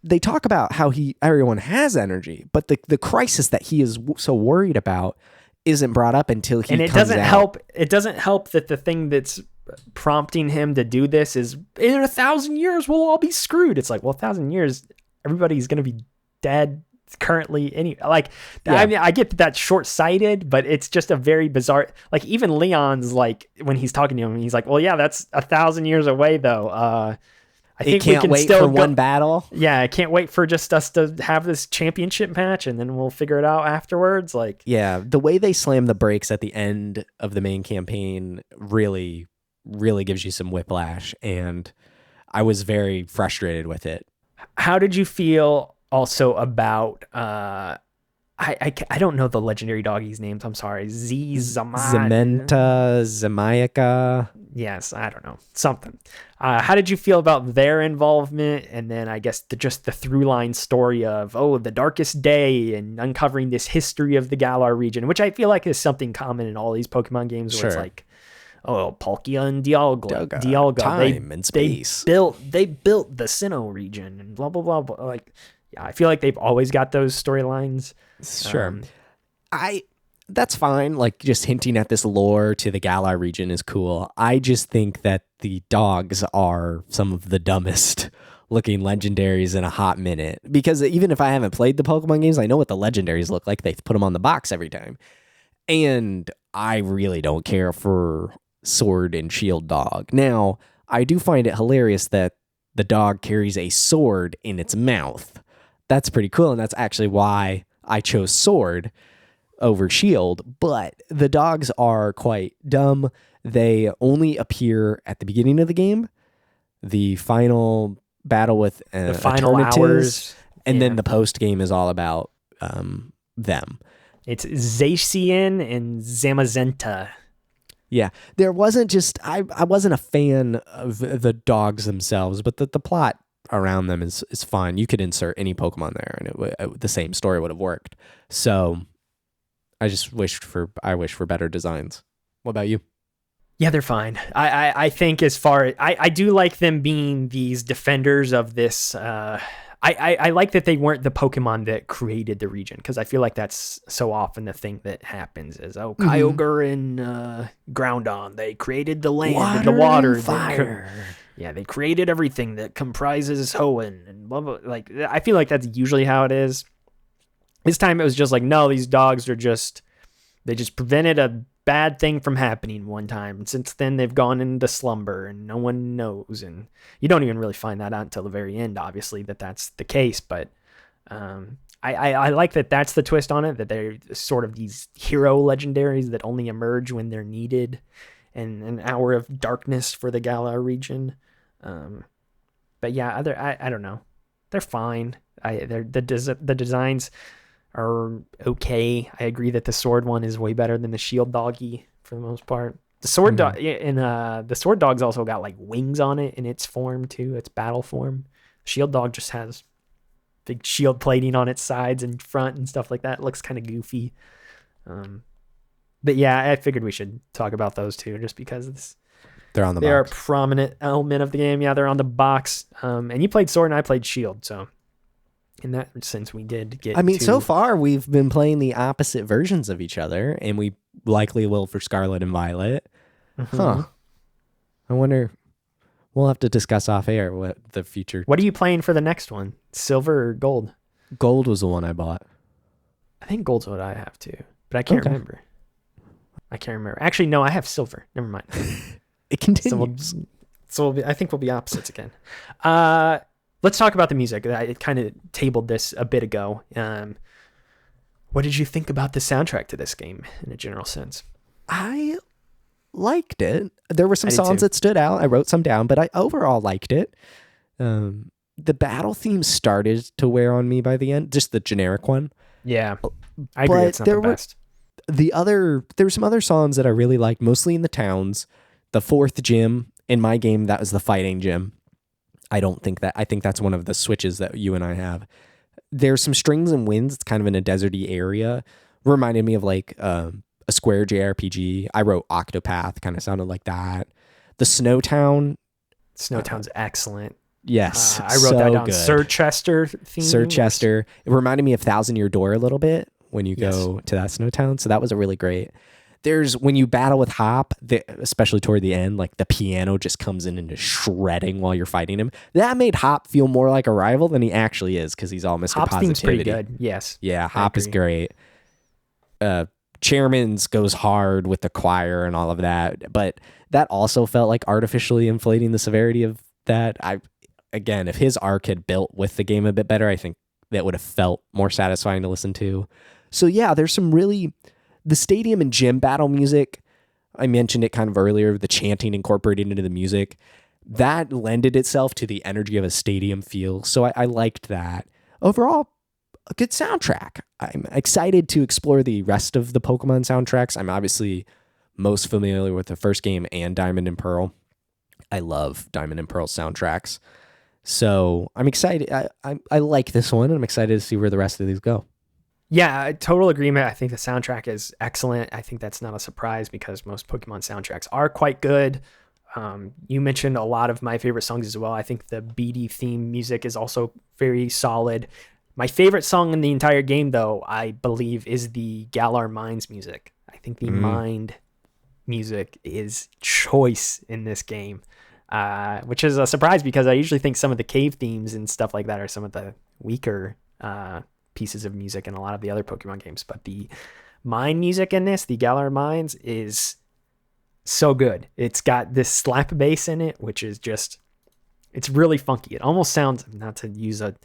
Speaker 1: They talk about how everyone has energy, but the crisis that he is so worried about isn't brought up until he. And it
Speaker 2: doesn't help. It doesn't help that the thing that's prompting him to do this is in 1,000 years we'll all be screwed. It's like, well, 1,000 years everybody's gonna be dead currently. I mean, I get that that's short-sighted, but it's just a very bizarre. Even Leon's when he's talking to him, he's like, well, yeah, that's 1,000 years away though. I think we can
Speaker 1: wait
Speaker 2: still
Speaker 1: for one battle.
Speaker 2: Yeah, I can't wait for just us to have this championship match and then we'll figure it out afterwards.
Speaker 1: The way they slam the brakes at the end of the main campaign really gives you some whiplash, and I was very frustrated with it.
Speaker 2: How did you feel also about I don't know the legendary doggies' names. I'm sorry.
Speaker 1: Zementa, Zemaika.
Speaker 2: Yes, I don't know. Something. How did you feel about their involvement? And then I guess just the through line story of, the darkest day and uncovering this history of the Galar region, which I feel like is something common in all these Pokemon games where it's Palkia and Dialga.
Speaker 1: Time and space.
Speaker 2: They built the Sinnoh region and blah, blah, blah, blah. I feel like they've always got those storylines.
Speaker 1: Sure. That's fine. Just hinting at this lore to the Galar region is cool. I just think that the dogs are some of the dumbest looking legendaries in a hot minute. Because even if I haven't played the Pokemon games, I know what the legendaries look like. They put them on the box every time. And I really don't care for Sword and Shield dog. Now, I do find it hilarious that the dog carries a sword in its mouth. That's pretty cool, and that's actually why I chose Sword over Shield. But the dogs are quite dumb. They only appear at the beginning of the game, the final battle with
Speaker 2: The final
Speaker 1: Eternatus,
Speaker 2: hours.
Speaker 1: and
Speaker 2: Yeah.
Speaker 1: then the post game is all about them.
Speaker 2: It's Zacian and Zamazenta.
Speaker 1: Yeah, there wasn't just I wasn't a fan of the dogs themselves, but the plot around them is fine. You could insert any Pokemon there, and the same story would have worked. So I just wish for better designs. What about you?
Speaker 2: Yeah, they're fine. I think as far I do like them being these defenders of this. I like that they weren't the Pokemon that created the region, because I feel like that's so often the thing that happens is, Kyogre and Groudon, they created the land and the water.
Speaker 1: and fire.
Speaker 2: They created everything that comprises Hoenn and blah, blah. Like, I feel like that's usually how it is. This time it was just like, no, these dogs are they just prevented a bad thing from happening one time. And since then, they've gone into slumber and no one knows. And you don't even really find that out until the very end, obviously, that that's the case. But I like that that's the twist on it, that they're sort of these hero legendaries that only emerge when they're needed, and an hour of darkness for the Galar region. But yeah, I don't know. They're fine. The designs are okay. I agree that the sword one is way better than the shield doggy for the most part. The sword dog and the sword dog's also got like wings on it in its form too, its battle form. Shield dog just has big shield plating on its sides and front and stuff like that. It looks kind of goofy. But yeah, I figured we should talk about those two just because
Speaker 1: They're on the
Speaker 2: they are a
Speaker 1: box.
Speaker 2: prominent element of the game. Yeah, they're on the box. And you played sword and I played shield, so in that sense, we did get.
Speaker 1: I mean,
Speaker 2: to,
Speaker 1: so far we've been playing the opposite versions of each other, and we likely will for Scarlet and Violet. Huh. I wonder. We'll have to discuss off air what the future.
Speaker 2: What are you playing for the next one? Silver or gold?
Speaker 1: Gold was the one I bought.
Speaker 2: I think gold's what I have too, but I can't remember. Actually, no, I have silver. Never mind.
Speaker 1: It continues.
Speaker 2: I think we'll be opposites again. Let's talk about the music. I kind of tabled this a bit ago. What did you think about the soundtrack to this game in a general sense?
Speaker 1: I liked it. There were some
Speaker 2: I did
Speaker 1: songs
Speaker 2: too.
Speaker 1: that stood out. I wrote some down, but I overall liked it. The battle theme started to wear on me by the end, just the generic one.
Speaker 2: Yeah, I agree.
Speaker 1: But
Speaker 2: It's not the best.
Speaker 1: There were some other songs that I really liked, mostly in the towns. The fourth gym in my game, that was the fighting gym. I think that's one of the switches that you and I have. There's some strings and winds. It's kind of in a deserty area. Reminded me of like a Square JRPG. I wrote Octopath, kind of sounded like that. The Snowtown.
Speaker 2: Snowtown's excellent.
Speaker 1: Yes.
Speaker 2: I wrote that down.
Speaker 1: Good.
Speaker 2: Sir Chester theme.
Speaker 1: Sir Chester. It reminded me of Thousand Year Door a little bit when you
Speaker 2: Yes.
Speaker 1: go to that Snowtown. So that was a really great. When you battle with Hop, especially toward the end, like the piano just comes in and is shredding while you're fighting him. That made Hop feel more like a rival than he actually is, because he's all Mr.
Speaker 2: Hop's
Speaker 1: Positivity.
Speaker 2: theme's pretty good. Yes.
Speaker 1: Yeah, Hop is
Speaker 2: agree.
Speaker 1: great. Chairman's goes hard with the choir and all of that, but that also felt like artificially inflating the severity of that. Again, if his arc had built with the game a bit better, I think that would have felt more satisfying to listen to. So yeah, there's some really... The stadium and gym battle music, I mentioned it kind of earlier, the chanting incorporated into the music, that lended itself to the energy of a stadium feel. So I liked that. Overall, a good soundtrack. I'm excited to explore the rest of the Pokemon soundtracks. I'm obviously most familiar with the first game and Diamond and Pearl. I love Diamond and Pearl soundtracks. So I'm excited. I like this one, and I'm excited to see where the rest of these go.
Speaker 2: Yeah, total agreement. I think the soundtrack is excellent. I think that's not a surprise because most Pokemon soundtracks are quite good. You mentioned a lot of my favorite songs as well. I think the BD theme music is also very solid. My favorite song in the entire game, though, I believe, is the Galar Mines music. I think the Mind music is choice in this game, which is a surprise because I usually think some of the cave themes and stuff like that are some of the weaker pieces of music in a lot of the other Pokemon games, but the mine music in this, the Galar mines, is so good. It's got this slap bass in it, which is just, it's really funky. It almost sounds, not to use a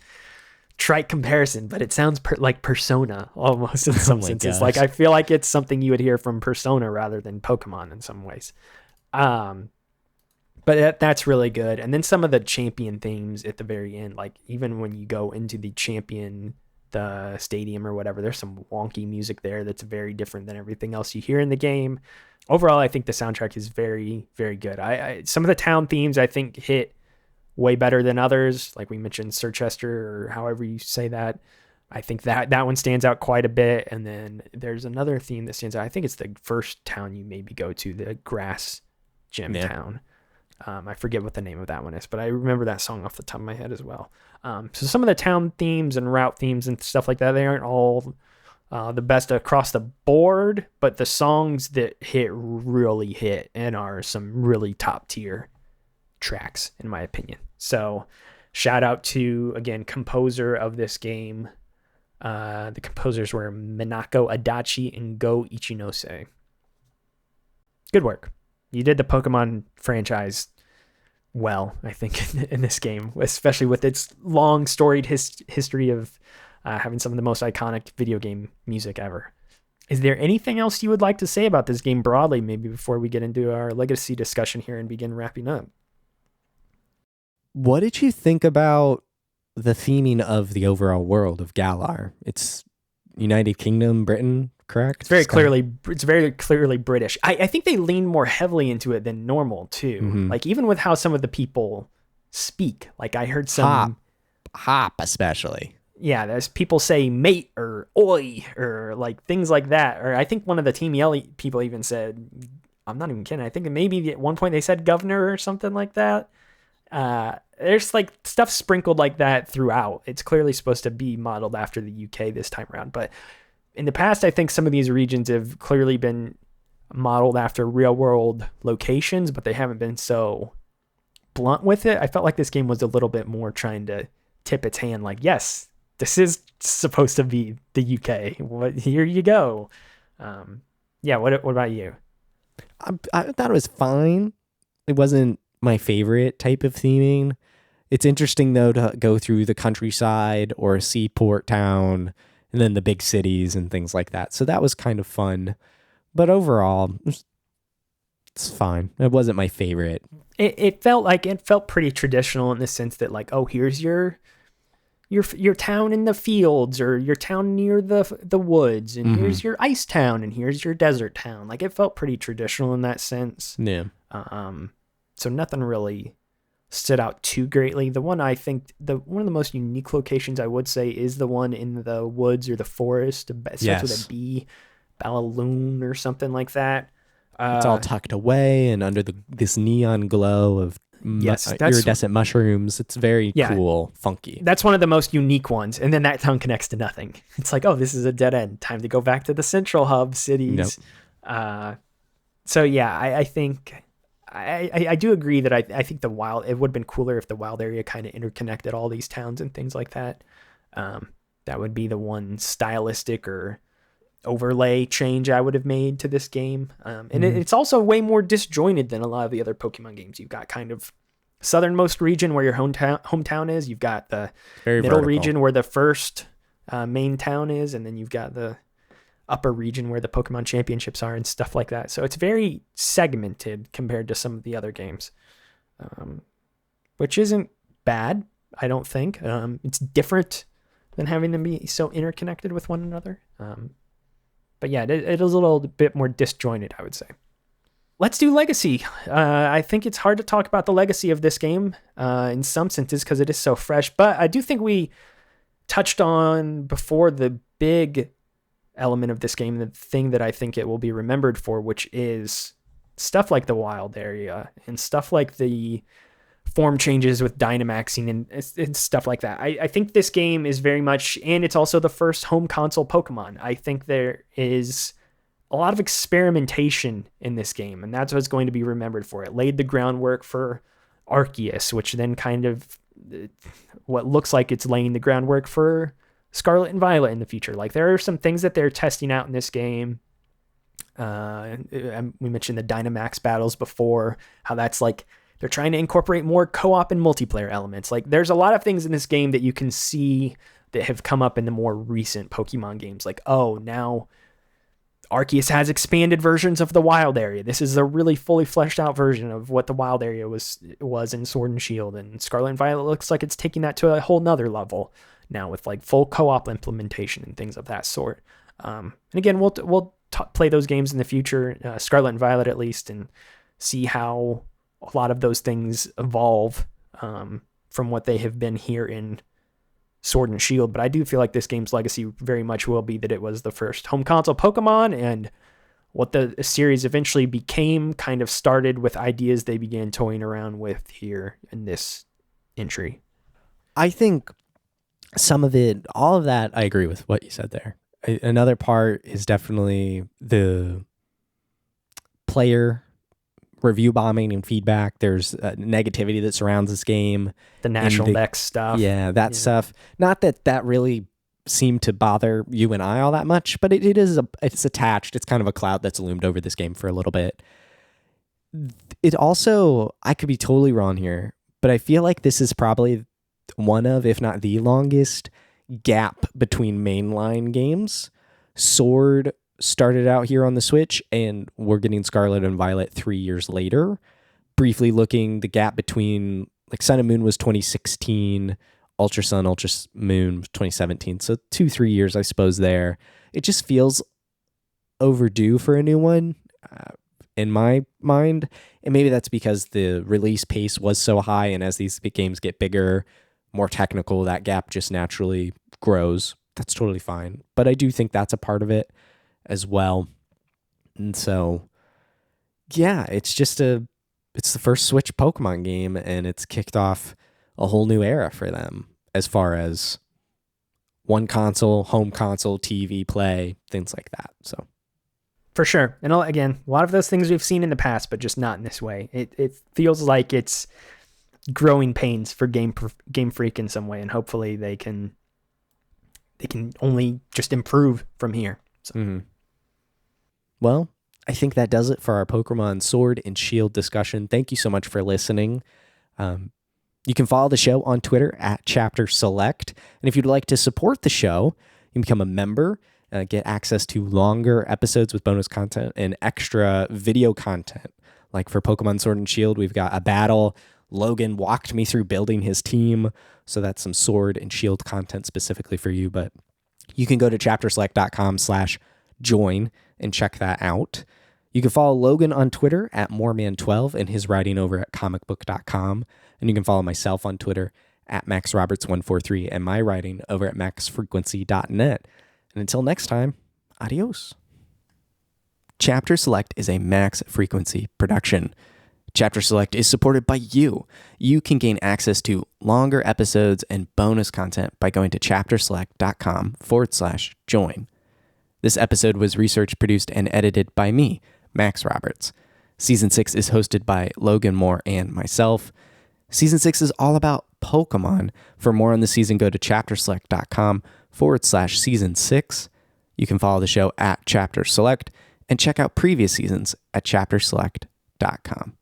Speaker 2: trite comparison, but it sounds like Persona almost in some senses.
Speaker 1: Gosh.
Speaker 2: Like, I feel like it's something you would hear from Persona rather than Pokemon in some ways. But that's really good. And then some of the champion themes at the very end, like even when you go into the champion, the stadium or whatever, there's some wonky music there that's very different than everything else you hear in the game. Overall, I think the soundtrack is very, very good. Some of the town themes I think hit way better than others. Like we mentioned, Sirchester, or however you say that. I think that one stands out quite a bit. And then there's another theme that stands out. I think it's the first town you maybe go to, the grass gym town. I forget what the name of that one is, but I remember that song off the top of my head as well. So some of the town themes and route themes and stuff like that, they aren't all the best across the board, but the songs that really hit and are some really top tier tracks, in my opinion. So shout out to, again, composer of this game. The composers were Minako Adachi and Go Ichinose. Good work. You did the Pokemon franchise well, I think, in this game, especially with its long storied history of having some of the most iconic video game music ever. Is there anything else you would like to say about this game broadly, maybe before we get into our legacy discussion here and begin wrapping up?
Speaker 1: What did you think about the theming of the overall world of Galar? It's United Kingdom, Britain, correct?
Speaker 2: It's very clearly British. I think they lean more heavily into it than normal too.
Speaker 1: Mm-hmm.
Speaker 2: Like even with how some of the people speak. Like I heard some
Speaker 1: hop especially.
Speaker 2: Yeah, there's people say mate or oi or like things like that. Or I think one of the Team Yell people even said, I'm not even kidding, I think maybe at one point they said governor or something like that. There's like stuff sprinkled like that throughout. It's clearly supposed to be modeled after the UK this time around, but in the past, I think some of these regions have clearly been modeled after real world locations, but they haven't been so blunt with it. I felt like this game was a little bit more trying to tip its hand, like, yes, this is supposed to be the UK. Here you go. Yeah. What about you?
Speaker 1: I thought it was fine. It wasn't my favorite type of theming. It's interesting though to go through the countryside or a seaport town and then the big cities and things like that. So that was kind of fun. But overall, it's fine. It wasn't my favorite.
Speaker 2: It felt pretty traditional in the sense that like, oh, here's your town in the fields or your town near the woods, and here's your ice town and here's your desert town. Like it felt pretty traditional in that sense.
Speaker 1: Yeah.
Speaker 2: So nothing really stood out too greatly. The one I think one of the most unique locations I would say is the one in the woods or the forest. It starts with a B, Balaloon or something like that.
Speaker 1: It's all tucked away and under this neon glow of iridescent mushrooms. It's very cool, funky.
Speaker 2: That's one of the most unique ones. And then that town connects to nothing. It's like, oh, this is a dead end. Time to go back to the central hub cities. Nope. So yeah, I think I do agree that I think it would have been cooler if the wild area kind of interconnected all these towns and things like that. That would be the one stylistic or overlay change I would have made to this game. And it's also way more disjointed than a lot of the other Pokemon games. You've got kind of southernmost region where your hometown is. You've got the middle region where the first main town is, and then you've got the upper region where the Pokemon championships are and stuff like that. So it's very segmented compared to some of the other games, which isn't bad, I don't think. It's different than having them be so interconnected with one another. But yeah, it is a little bit more disjointed, I would say. Let's do legacy. I think it's hard to talk about the legacy of this game in some senses because it is so fresh, but I do think we touched on before the big element of this game, the thing that I think it will be remembered for, which is stuff like the wild area and stuff like the form changes with Dynamaxing and stuff like that. I think this game is very much, and it's also the first home console Pokemon. I think there is a lot of experimentation in this game, and that's what's going to be remembered for. It laid the groundwork for Arceus, which then kind of what looks like it's laying the groundwork for Scarlet and Violet in the future. Like, there are some things that they're testing out in this game. We mentioned the Dynamax battles before, how that's like they're trying to incorporate more co-op and multiplayer elements. Like, there's a lot of things in this game that you can see that have come up in the more recent Pokemon games. Like, oh, now Arceus has expanded versions of the wild area. This is a really fully fleshed out version of what the wild area was in Sword and Shield, and Scarlet and Violet looks like it's taking that to a whole nother level now with like full co-op implementation and things of that sort. And again, we'll play those games in the future, Scarlet and Violet at least, and see how a lot of those things evolve from what they have been here in Sword and Shield. But I do feel like this game's legacy very much will be that it was the first home console Pokemon, and what the series eventually became kind of started with ideas they began toying around with here in this entry.
Speaker 1: I think some of it, all of that, I agree with what you said there. Another part is definitely the player review bombing and feedback. There's negativity that surrounds this game.
Speaker 2: The National Dex stuff.
Speaker 1: Yeah, that stuff. Not that really seemed to bother you and I all that much, but it's attached. It's kind of a cloud that's loomed over this game for a little bit. It also, I could be totally wrong here, but I feel like this is probably one of, if not the longest gap between mainline games. Sword started out here on the Switch, and we're getting Scarlet and Violet 3 years later. Briefly looking, the gap between like Sun and Moon was 2016, Ultra Sun, Ultra Moon 2017. So 2-3 years, I suppose, there. It just feels overdue for a new one in my mind. And maybe that's because the release pace was so high, and as these games get bigger, more technical, that gap just naturally grows. That's totally fine. But I do think that's a part of it as well. And so, yeah, it's the first Switch Pokemon game, and it's kicked off a whole new era for them as far as one console, home console, TV play, things like that. So
Speaker 2: for sure. And again, a lot of those things we've seen in the past, but just not in this way. It feels like it's growing pains for Game Freak in some way, and hopefully they can only just improve from here. So.
Speaker 1: Well, I think that does it for our Pokemon Sword and Shield discussion. Thank you so much for listening. You can follow the show on Twitter at Chapter Select. And if you'd like to support the show, you can become a member, get access to longer episodes with bonus content and extra video content. Like for Pokemon Sword and Shield, we've got a battle. Logan walked me through building his team. So that's some Sword and Shield content specifically for you. But you can go to chapterselect.com/join and check that out. You can follow Logan on Twitter at moreman12 and his writing over at comicbook.com. And you can follow myself on Twitter at maxroberts143 and my writing over at maxfrequency.net. And until next time, adios. Chapter Select is a Max Frequency production. Chapter Select is supported by you. You can gain access to longer episodes and bonus content by going to chapterselect.com/join. This episode was researched, produced, and edited by me, Max Roberts. Season 6 is hosted by Logan Moore and myself. Season 6 is all about Pokemon. For more on the season, go to chapterselect.com/season 6. You can follow the show at Chapter Select and check out previous seasons at chapterselect.com.